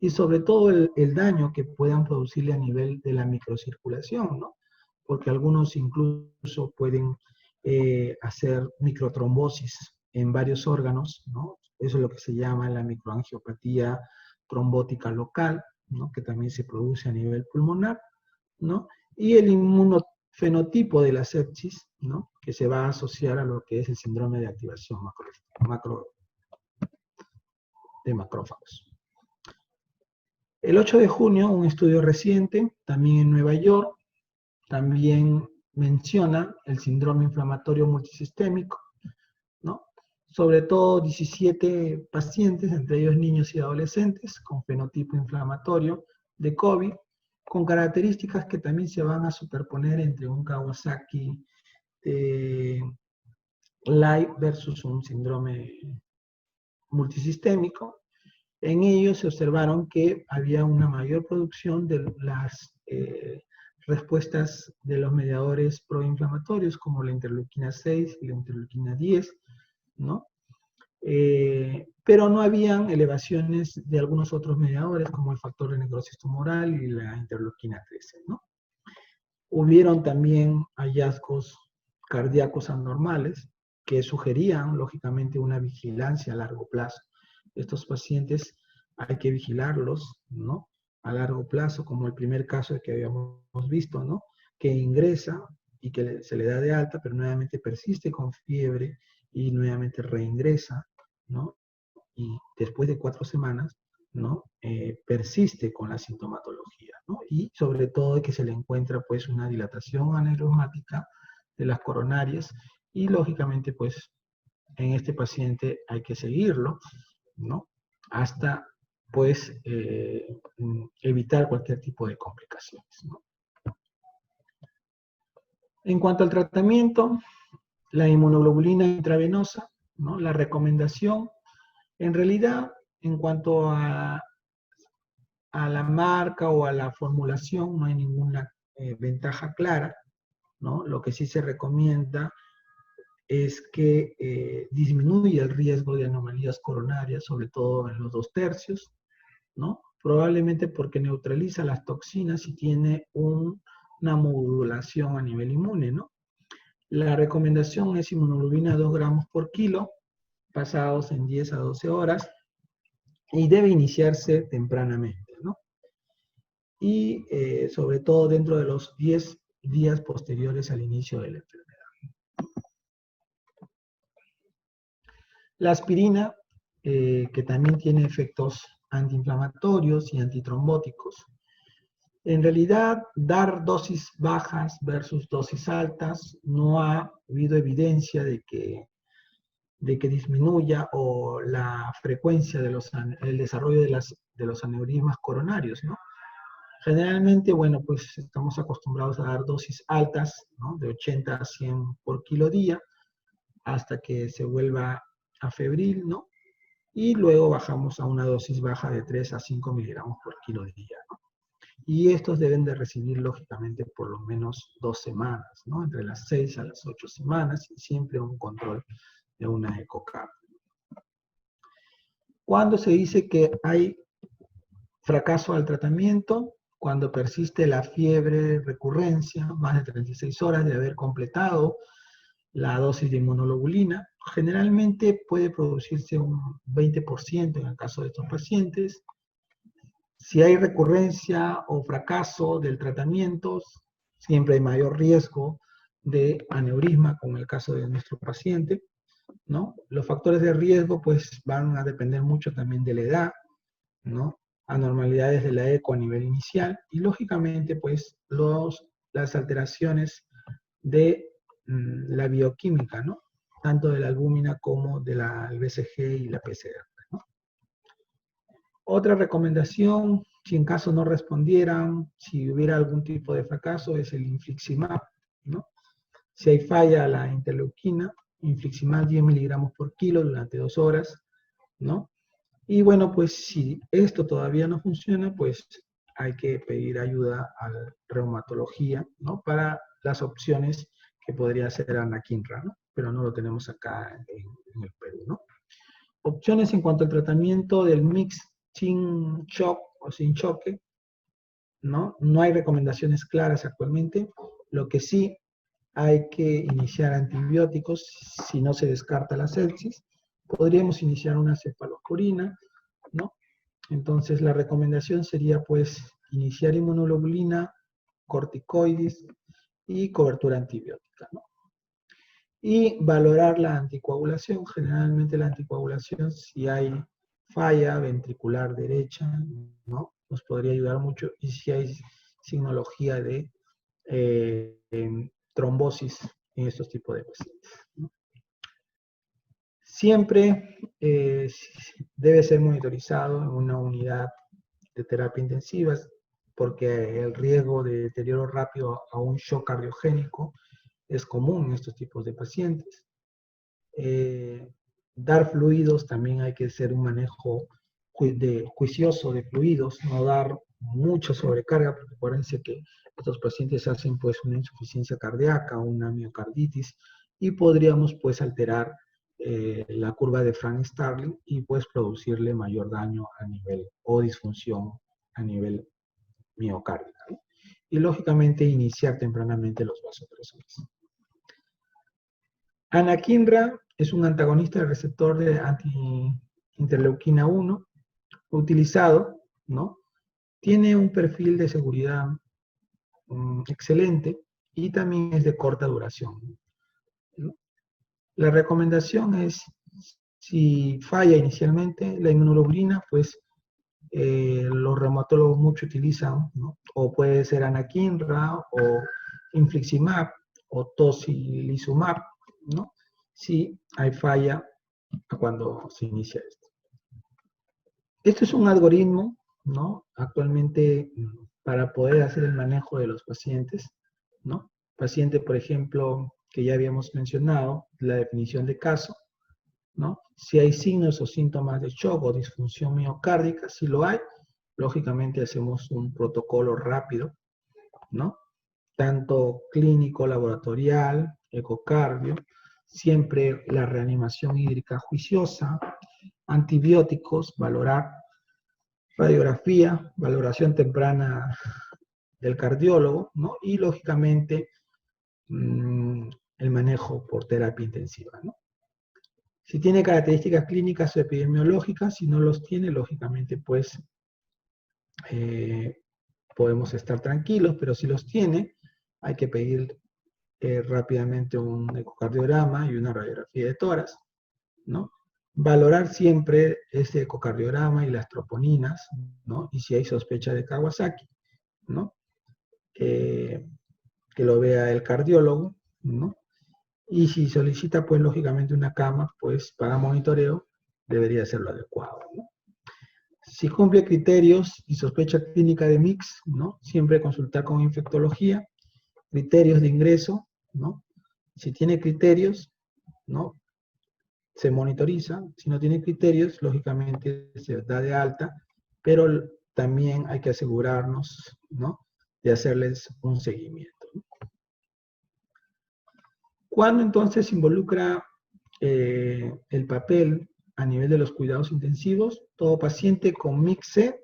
y sobre todo el daño que puedan producirle a nivel de la microcirculación, ¿no? Porque algunos incluso pueden hacer microtrombosis en varios órganos, ¿no? Eso es lo que se llama la microangiopatía trombótica local, ¿no? Que también se produce a nivel pulmonar, ¿no? Y el inmunofenotipo de la sepsis, ¿no? Que se va a asociar a lo que es el síndrome de activación de macrófagos. El 8 de junio, un estudio reciente, también en Nueva York, también menciona el síndrome inflamatorio multisistémico, ¿no? Sobre todo 17 pacientes, entre ellos niños y adolescentes, con fenotipo inflamatorio de COVID, con características que también se van a superponer entre un Kawasaki Light versus un síndrome multisistémico. En ellos se observaron que había una mayor producción de las respuestas de los mediadores proinflamatorios, como la interleuquina 6 y la interleuquina 10, ¿no? Pero no habían elevaciones de algunos otros mediadores, como el factor de necrosis tumoral y la interleuquina 13, ¿no? Hubieron también hallazgos cardíacos anormales que sugerían, lógicamente, una vigilancia a largo plazo. Estos pacientes hay que vigilarlos, ¿no? A largo plazo, como el primer caso que habíamos visto, ¿no? Que ingresa y que se le da de alta, pero nuevamente persiste con fiebre y nuevamente reingresa, ¿no? Y después de 4 semanas, ¿no? Persiste con la sintomatología, ¿no? Y sobre todo que se le encuentra pues una dilatación anerosmática de las coronarias y lógicamente pues en este paciente hay que seguirlo, ¿no? Hasta pues evitar cualquier tipo de complicaciones, ¿no? En cuanto al tratamiento, la inmunoglobulina intravenosa, ¿no? La recomendación, en realidad, en cuanto a a la marca o a la formulación no hay ninguna ventaja clara, ¿no? Lo que sí se recomienda es que disminuye el riesgo de anomalías coronarias, sobre todo en los 2/3, ¿no? Probablemente porque neutraliza las toxinas y tiene una modulación a nivel inmune, ¿no? La recomendación es inmunoglobulina 2 gramos por kilo, pasados en 10 a 12 horas, y debe iniciarse tempranamente, ¿no? Y sobre todo dentro de los 10 días posteriores al inicio de la enfermedad. La aspirina, que también tiene efectos antiinflamatorios y antitrombóticos. En realidad, dar dosis bajas versus dosis altas, no ha habido evidencia de que disminuya o la frecuencia de el desarrollo de los aneurismas coronarios, ¿no? Generalmente, bueno, pues estamos acostumbrados a dar dosis altas, ¿no? De 80 a 100 por kilo día, hasta que se vuelva afebril, ¿no? Y luego bajamos a una dosis baja de 3 a 5 miligramos por kilo día, ¿no? Y estos deben de recibir, lógicamente, por lo menos 2 semanas, ¿no? Entre las 6 a las 8 semanas, y siempre un control de una ecocardio. Cuando se dice que hay fracaso al tratamiento, cuando persiste la fiebre, recurrencia, más de 36 horas de haber completado la dosis de inmunoglobulina, generalmente puede producirse un 20% en el caso de estos pacientes. Si hay recurrencia o fracaso del tratamiento, siempre hay mayor riesgo de aneurisma, como en el caso de nuestro paciente, ¿no? Los factores de riesgo pues van a depender mucho también de la edad, ¿no? Anormalidades de la eco a nivel inicial y lógicamente pues las alteraciones de la bioquímica, ¿no? Tanto de la albúmina como del BCG y la PCR, ¿no? Otra recomendación, si en caso no respondieran, si hubiera algún tipo de fracaso, es el infliximab, ¿no? Si hay falla a la interleuquina, infliximab 10 miligramos por kilo durante 2 horas, ¿no? Y bueno, pues si esto todavía no funciona, pues hay que pedir ayuda a la reumatología, ¿no? Para las opciones que podría ser anakinra, ¿no? Pero no lo tenemos acá en el Perú, ¿no? Opciones en cuanto al tratamiento del mix sin shock o sin choque, ¿no? No hay recomendaciones claras actualmente. Lo que sí hay que iniciar antibióticos si no se descarta la sepsis. Podríamos iniciar una cefalosporina, ¿no? Entonces la recomendación sería pues iniciar inmunoglobulina, corticoides y cobertura antibiótica, ¿no? Y valorar la anticoagulación. Generalmente la anticoagulación, si hay falla ventricular derecha, ¿no? Nos podría ayudar mucho. Y si hay signología de trombosis en estos tipos de pacientes, ¿no? Siempre debe ser monitorizado en una unidad de terapia intensiva porque el riesgo de deterioro rápido a un shock cardiogénico es común en estos tipos de pacientes. Dar fluidos también hay que hacer un manejo juicioso de fluidos, no dar mucha sobrecarga, porque acuérdense que estos pacientes hacen pues una insuficiencia cardíaca, una miocarditis, y podríamos pues alterar la curva de Frank-Starling y pues producirle mayor daño a nivel o disfunción a nivel miocárdica, ¿no? Y lógicamente iniciar tempranamente los vasopresores. Anakinra es un antagonista del receptor de anti-interleuquina 1 utilizado, ¿no? Tiene un perfil de seguridad excelente y también es de corta duración, ¿no? La recomendación es, si falla inicialmente la inmunoglobulina, pues los reumatólogos mucho utilizan, ¿no? O puede ser anakinra o infliximab o tocilizumab, ¿no? Si hay falla cuando se inicia esto. Esto es un algoritmo, ¿no? Actualmente para poder hacer el manejo de los pacientes, ¿no? Paciente, por ejemplo, que ya habíamos mencionado, la definición de caso, ¿no? Si hay signos o síntomas de shock o disfunción miocárdica, si lo hay, lógicamente hacemos un protocolo rápido, ¿no? Tanto clínico, laboratorial, ecocardio, siempre la reanimación hídrica juiciosa, antibióticos, valorar radiografía, valoración temprana del cardiólogo, ¿no? Y lógicamente el manejo por terapia intensiva, ¿no? Si tiene características clínicas o epidemiológicas, si no los tiene, lógicamente, pues podemos estar tranquilos, pero si los tiene, hay que pedir rápidamente un ecocardiograma y una radiografía de tórax, ¿no? Valorar siempre este ecocardiograma y las troponinas, ¿no? Y si hay sospecha de Kawasaki, ¿no? Que lo vea el cardiólogo, ¿no? Y si solicita, pues lógicamente una cama, pues para monitoreo, debería ser lo adecuado, ¿no? Si cumple criterios y sospecha clínica de mix, ¿no? Siempre consultar con infectología, criterios de ingreso, ¿no? Si tiene criterios, ¿no? Se monitoriza. Si no tiene criterios, lógicamente se da de alta, pero también hay que asegurarnos, ¿no? De hacerles un seguimiento. ¿Cuándo entonces se involucra el papel a nivel de los cuidados intensivos? Todo paciente con MIC-C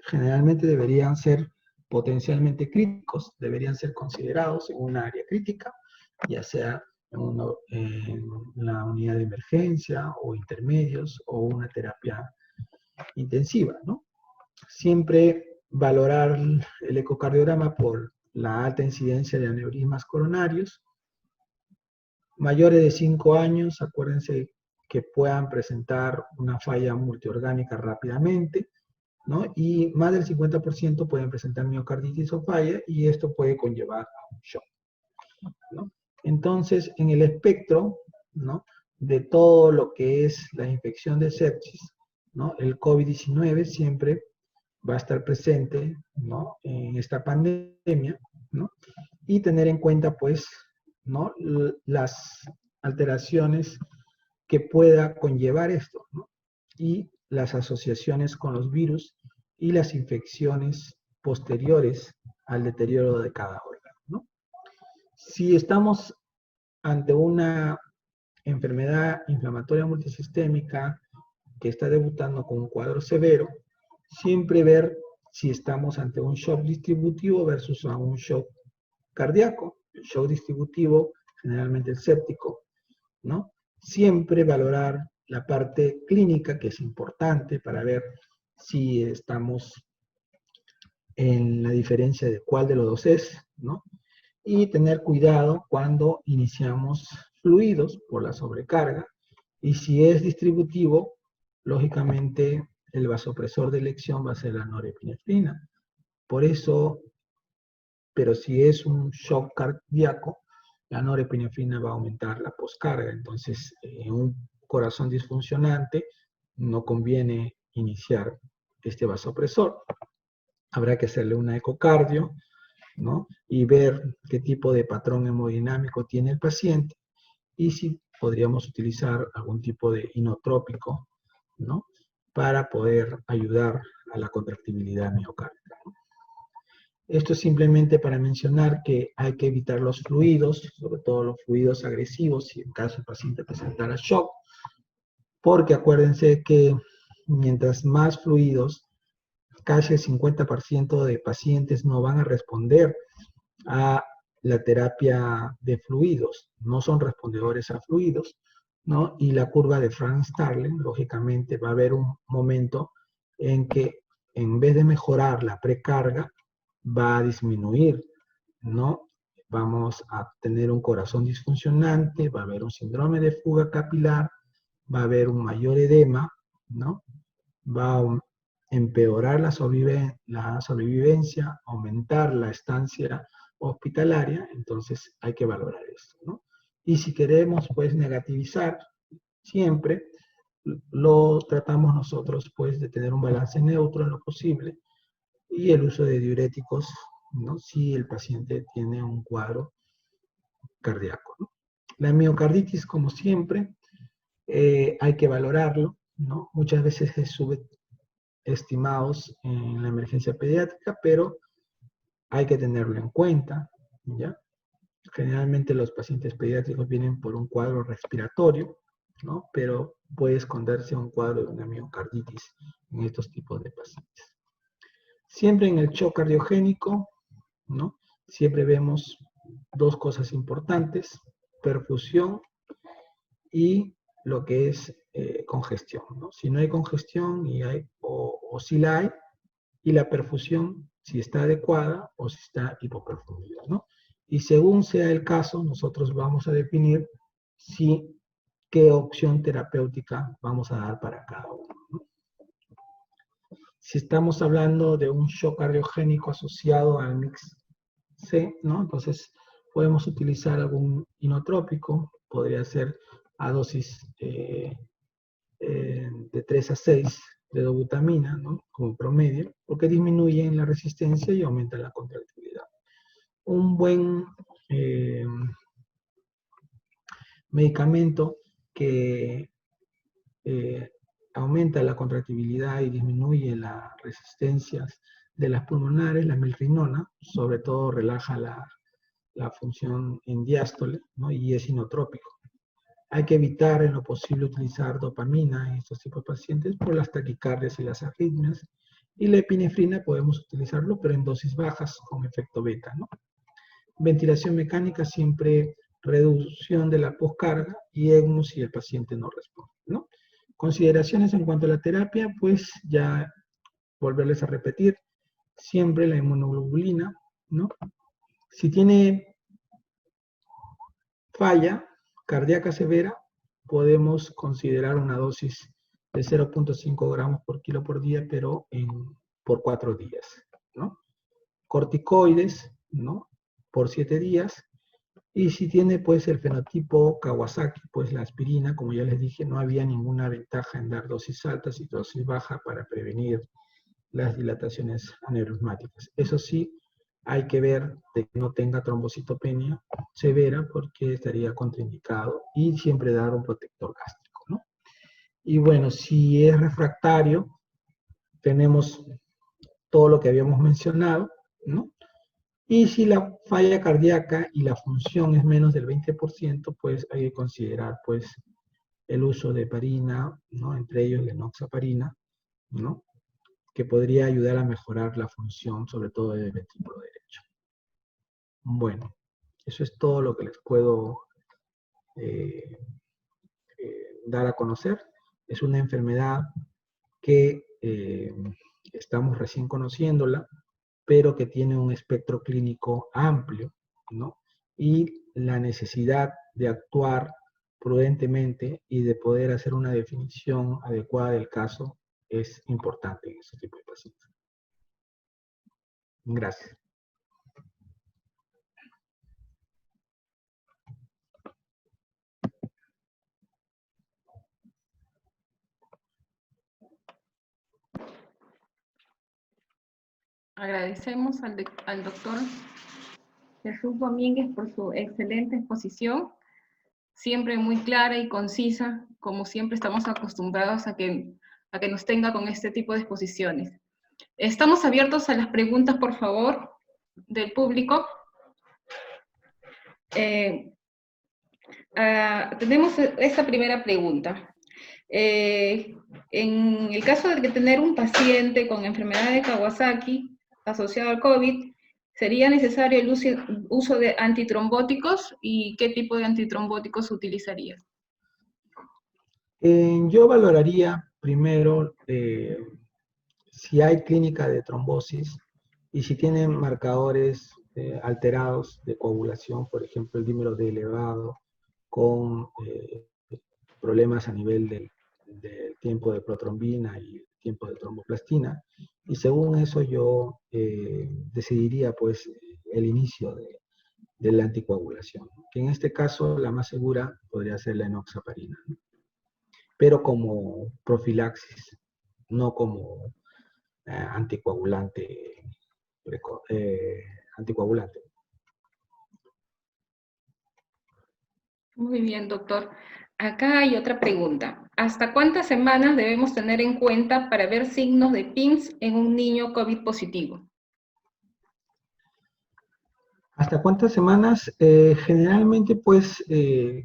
generalmente deberían ser potencialmente críticos, deberían ser considerados en una área crítica, ya sea en la unidad de emergencia o intermedios o una terapia intensiva, ¿no? Siempre valorar el ecocardiograma por la alta incidencia de aneurismas coronarios. Mayores de 5 años, acuérdense que puedan presentar una falla multiorgánica rápidamente, ¿no? Y más del 50% pueden presentar miocarditis o falla, y esto puede conllevar a un shock, ¿no? Entonces, en el espectro, ¿no? De todo lo que es la infección de sepsis, ¿no? El COVID-19 siempre va a estar presente, ¿no? En esta pandemia, ¿no? Y tener en cuenta, pues, ¿no? Las alteraciones que pueda conllevar esto, ¿no? Y las asociaciones con los virus y las infecciones posteriores al deterioro de cada órgano, ¿no? Si estamos ante una enfermedad inflamatoria multisistémica que está debutando con un cuadro severo, siempre ver si estamos ante un shock distributivo versus a un shock cardíaco. El shock distributivo, generalmente el séptico, ¿no? Siempre valorar la parte clínica, que es importante para ver si estamos en la diferencia de cuál de los dos es, ¿no? Y tener cuidado cuando iniciamos fluidos por la sobrecarga. Y si es distributivo, lógicamente el vasopresor de elección va a ser la norepinefrina. Por eso, pero si es un shock cardíaco, la norepinefrina va a aumentar la poscarga. Entonces, en un corazón disfuncionante, no conviene iniciar este vasopresor. Habrá que hacerle una ecocardio, ¿no? Y ver qué tipo de patrón hemodinámico tiene el paciente y si podríamos utilizar algún tipo de inotrópico, ¿no? Para poder ayudar a la contractibilidad miocárdica, ¿no? Esto es simplemente para mencionar que hay que evitar los fluidos, sobre todo los fluidos agresivos, si en caso el paciente presentara shock, porque acuérdense que mientras más fluidos, casi el 50% de pacientes no van a responder a la terapia de fluidos, no son respondedores a fluidos, ¿no? Y la curva de Frank-Starling, lógicamente, va a haber un momento en que en vez de mejorar la precarga, va a disminuir, ¿no? Vamos a tener un corazón disfuncionante, va a haber un síndrome de fuga capilar, va a haber un mayor edema, ¿no? Va a empeorar la sobrevivencia, aumentar la estancia hospitalaria. Entonces hay que valorar esto, ¿no? Y si queremos, pues, negativizar, siempre lo tratamos nosotros, pues, de tener un balance neutro en lo posible, y el uso de diuréticos, ¿no? Si el paciente tiene un cuadro cardíaco, ¿no? La miocarditis, como siempre, hay que valorarlo, ¿no? Muchas veces es estimados en la emergencia pediátrica, pero hay que tenerlo en cuenta, ¿ya? Generalmente los pacientes pediátricos vienen por un cuadro respiratorio, ¿no? Pero puede esconderse un cuadro de una miocarditis en estos tipos de pacientes. Siempre en el shock cardiogénico, ¿no? Siempre vemos dos cosas importantes: perfusión y lo que es congestión, ¿no? Si no hay congestión o si la hay, y la perfusión, si está adecuada o si está hipoperfundida, ¿no? Y según sea el caso, nosotros vamos a definir qué opción terapéutica vamos a dar para cada uno, ¿no? Si estamos hablando de un shock cardiogénico asociado al mix C, ¿no? Entonces podemos utilizar algún inotrópico, podría ser a dosis de 3 a 6 de dobutamina, ¿no? Como promedio, porque disminuyen la resistencia y aumentan la contractilidad. Un buen medicamento que aumenta la contractibilidad y disminuye las resistencias de las pulmonares, la milrinona, sobre todo relaja la función en diástole, ¿no? Y es inotrópico. Hay que evitar en lo posible utilizar dopamina en estos tipos de pacientes por las taquicardias y las arritmias. Y la epinefrina podemos utilizarlo, pero en dosis bajas con efecto beta, ¿no? Ventilación mecánica, siempre reducción de la poscarga y ECMO si el paciente no responde, ¿no? Consideraciones en cuanto a la terapia, pues ya volverles a repetir, siempre la inmunoglobulina, ¿no? Si tiene falla cardíaca severa, podemos considerar una dosis de 0.5 gramos por kilo por día, pero por 4 días, ¿no? Corticoides, ¿no? Por 7 días. Y si tiene pues el fenotipo Kawasaki, pues la aspirina, como ya les dije, no había ninguna ventaja en dar dosis altas y dosis bajas para prevenir las dilataciones aneurismáticas. Eso sí, hay que ver de que no tenga trombocitopenia severa porque estaría contraindicado, y siempre dar un protector gástrico, ¿no? Y bueno, si es refractario, tenemos todo lo que habíamos mencionado, ¿no? Y si la falla cardíaca y la función es menos del 20%, pues hay que considerar pues el uso de heparina, ¿no? Entre ellos la enoxaparina, ¿no? Que podría ayudar a mejorar la función, sobre todo del ventrículo derecho. Bueno, eso es todo lo que les puedo dar a conocer. Es una enfermedad que estamos recién conociéndola, pero que tiene un espectro clínico amplio, ¿no? Y la necesidad de actuar prudentemente y de poder hacer una definición adecuada del caso es importante en este tipo de pacientes. Gracias. Agradecemos al doctor Jesús Domínguez por su excelente exposición, siempre muy clara y concisa, como siempre estamos acostumbrados a que nos tenga con este tipo de exposiciones. Estamos abiertos a las preguntas, por favor, del público. Tenemos esta primera pregunta. En el caso de tener un paciente con enfermedad de Kawasaki asociado al COVID, ¿sería necesario el uso de antitrombóticos y qué tipo de antitrombóticos utilizaría? Yo valoraría primero si hay clínica de trombosis y si tienen marcadores alterados de coagulación, por ejemplo, el dímero D elevado, con problemas a nivel del tiempo de protrombina y tiempo de tromboplastina. Y según eso yo decidiría pues el inicio de la anticoagulación, que en este caso la más segura podría ser la enoxaparina, ¿no? Pero como profilaxis, no como anticoagulante. Muy bien, doctor. Acá hay otra pregunta. ¿Hasta cuántas semanas debemos tener en cuenta para ver signos de PIMS en un niño COVID positivo? ¿Hasta cuántas semanas? Generalmente, pues,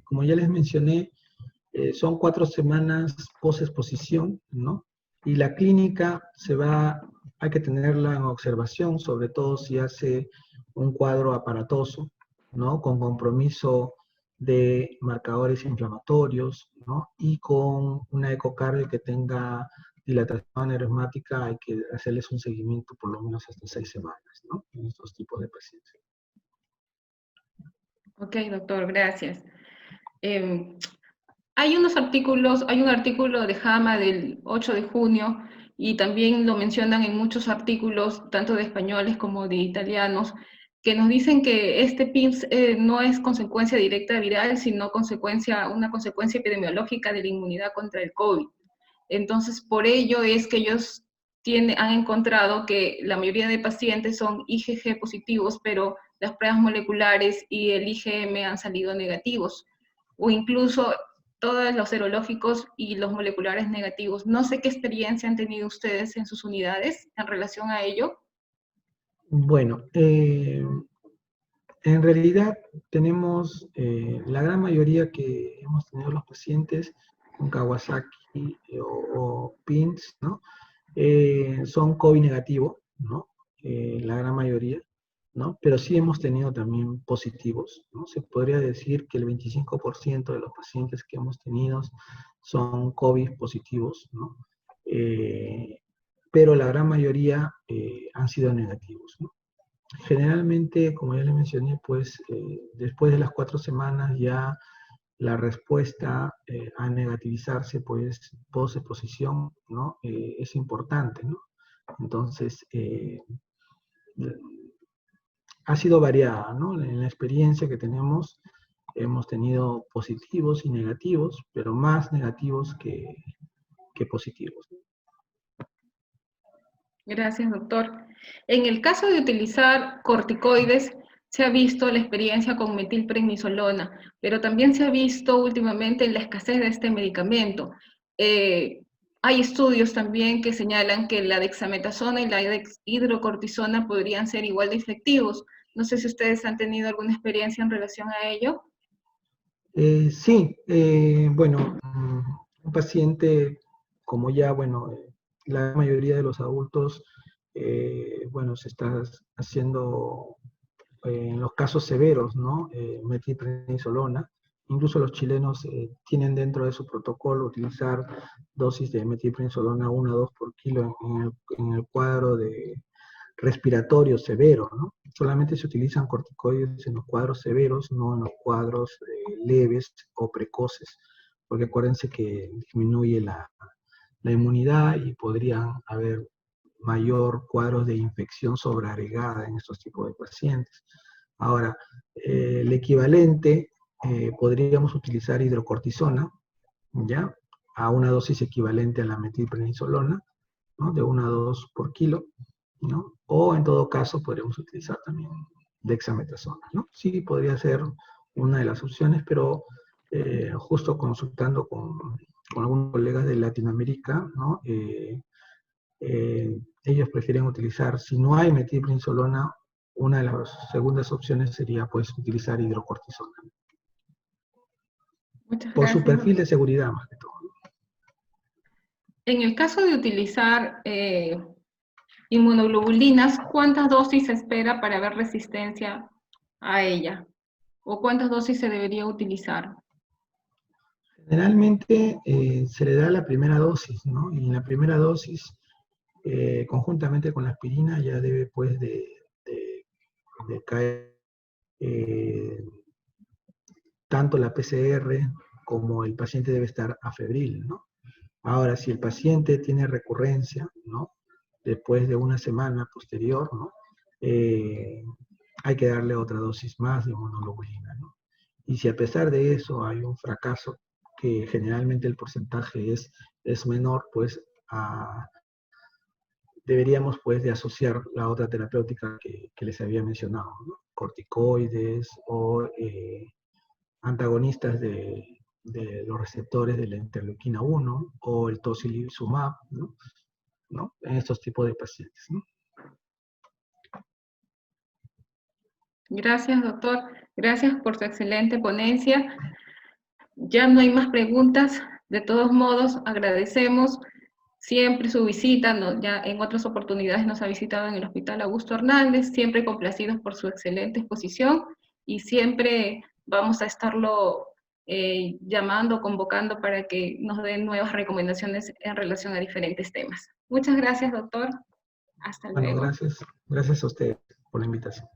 como ya les mencioné, son 4 semanas post-exposición, ¿no? Y la clínica hay que tenerla en observación, sobre todo si hace un cuadro aparatoso, ¿no? Con compromiso de marcadores inflamatorios, ¿no? Y con una ecocardio que tenga dilatación aneurysmática, hay que hacerles un seguimiento por lo menos hasta 6 semanas, ¿no? En estos tipos de pacientes. Ok, doctor, gracias. Eh, Hay unos artículos, hay un artículo de JAMA del 8 de junio y también lo mencionan en muchos artículos, tanto de españoles como de italianos, que nos dicen que este PIMS no es consecuencia directa viral, sino una consecuencia epidemiológica de la inmunidad contra el COVID. Entonces, por ello es que ellos han encontrado que la mayoría de pacientes son IgG positivos, pero las pruebas moleculares y el IgM han salido negativos, o incluso todos los serológicos y los moleculares negativos. No sé qué experiencia han tenido ustedes en sus unidades en relación a ello. Bueno, en realidad tenemos la gran mayoría que hemos tenido los pacientes con Kawasaki o PINS, ¿no? Son COVID negativo, ¿no? La gran mayoría, ¿no? Pero sí hemos tenido también positivos, ¿no? Se podría decir que el 25% de los pacientes que hemos tenido son COVID positivos, ¿no? Pero la gran mayoría han sido negativos, ¿no? Generalmente, como ya les mencioné, pues después de las 4 semanas ya la respuesta a negativizarse, pues post-exposición, ¿no? Es importante, ¿no? Entonces, ha sido variada, ¿no? En la experiencia que tenemos, hemos tenido positivos y negativos, pero más negativos que positivos. Gracias, doctor. En el caso de utilizar corticoides, se ha visto la experiencia con metilprednisolona, pero también se ha visto últimamente la escasez de este medicamento. Hay estudios también que señalan que la dexametasona y la hidrocortisona podrían ser igual de efectivos. No sé si ustedes han tenido alguna experiencia en relación a ello. Sí, bueno, un paciente como ya, bueno, la mayoría de los adultos, bueno, se está haciendo en los casos severos, ¿no? Metilprednisolona. Incluso los chilenos tienen dentro de su protocolo utilizar dosis de metilprednisolona 1 a 2 por kilo en el cuadro de respiratorio severo, ¿no? Solamente se utilizan corticoides en los cuadros severos, no en los cuadros leves o precoces, porque acuérdense que disminuye la inmunidad y podrían haber mayor cuadros de infección sobreagregada en estos tipos de pacientes. Ahora, el equivalente, podríamos utilizar hidrocortisona, ¿ya? A una dosis equivalente a la metilprednisolona, ¿no? De 1 a 2 por kilo, ¿no? O en todo caso podríamos utilizar también dexametasona, ¿no? Sí, podría ser una de las opciones, pero justo consultando con algunos colegas de Latinoamérica, ¿no? Ellos prefieren utilizar, si no hay metilprednisolona, una de las segundas opciones sería pues utilizar hidrocortisona, Muchas por su gracias, perfil doctor. de seguridad más que todo. En el caso de utilizar inmunoglobulinas, ¿cuántas dosis se espera para ver resistencia a ella? ¿O cuántas dosis se debería utilizar? Generalmente se le da la primera dosis, ¿no? Y en la primera dosis, conjuntamente con la aspirina, ya debe pues de caer eh, tanto la PCR como el paciente debe estar afebril, ¿no? Ahora, si el paciente tiene recurrencia, ¿no? Después de una semana posterior, ¿no? Eh, hay que darle otra dosis más de inmunoglobulina, ¿no? Y si a pesar de eso hay un fracaso, que generalmente el porcentaje es menor, pues deberíamos pues de asociar la otra terapéutica que les había mencionado, ¿no? Corticoides o antagonistas de los receptores de la interleuquina 1 o el tocilizumab, ¿no? En estos tipos de pacientes, ¿no? Gracias, doctor. Gracias por su excelente ponencia. Ya no hay más preguntas. De todos modos, agradecemos siempre su visita. Ya en otras oportunidades nos ha visitado en el Hospital Augusto Hernández, siempre complacidos por su excelente exposición y siempre vamos a estarlo llamando, convocando para que nos den nuevas recomendaciones en relación a diferentes temas. Muchas gracias, doctor. Hasta Bueno, luego. gracias a ustedes por la invitación.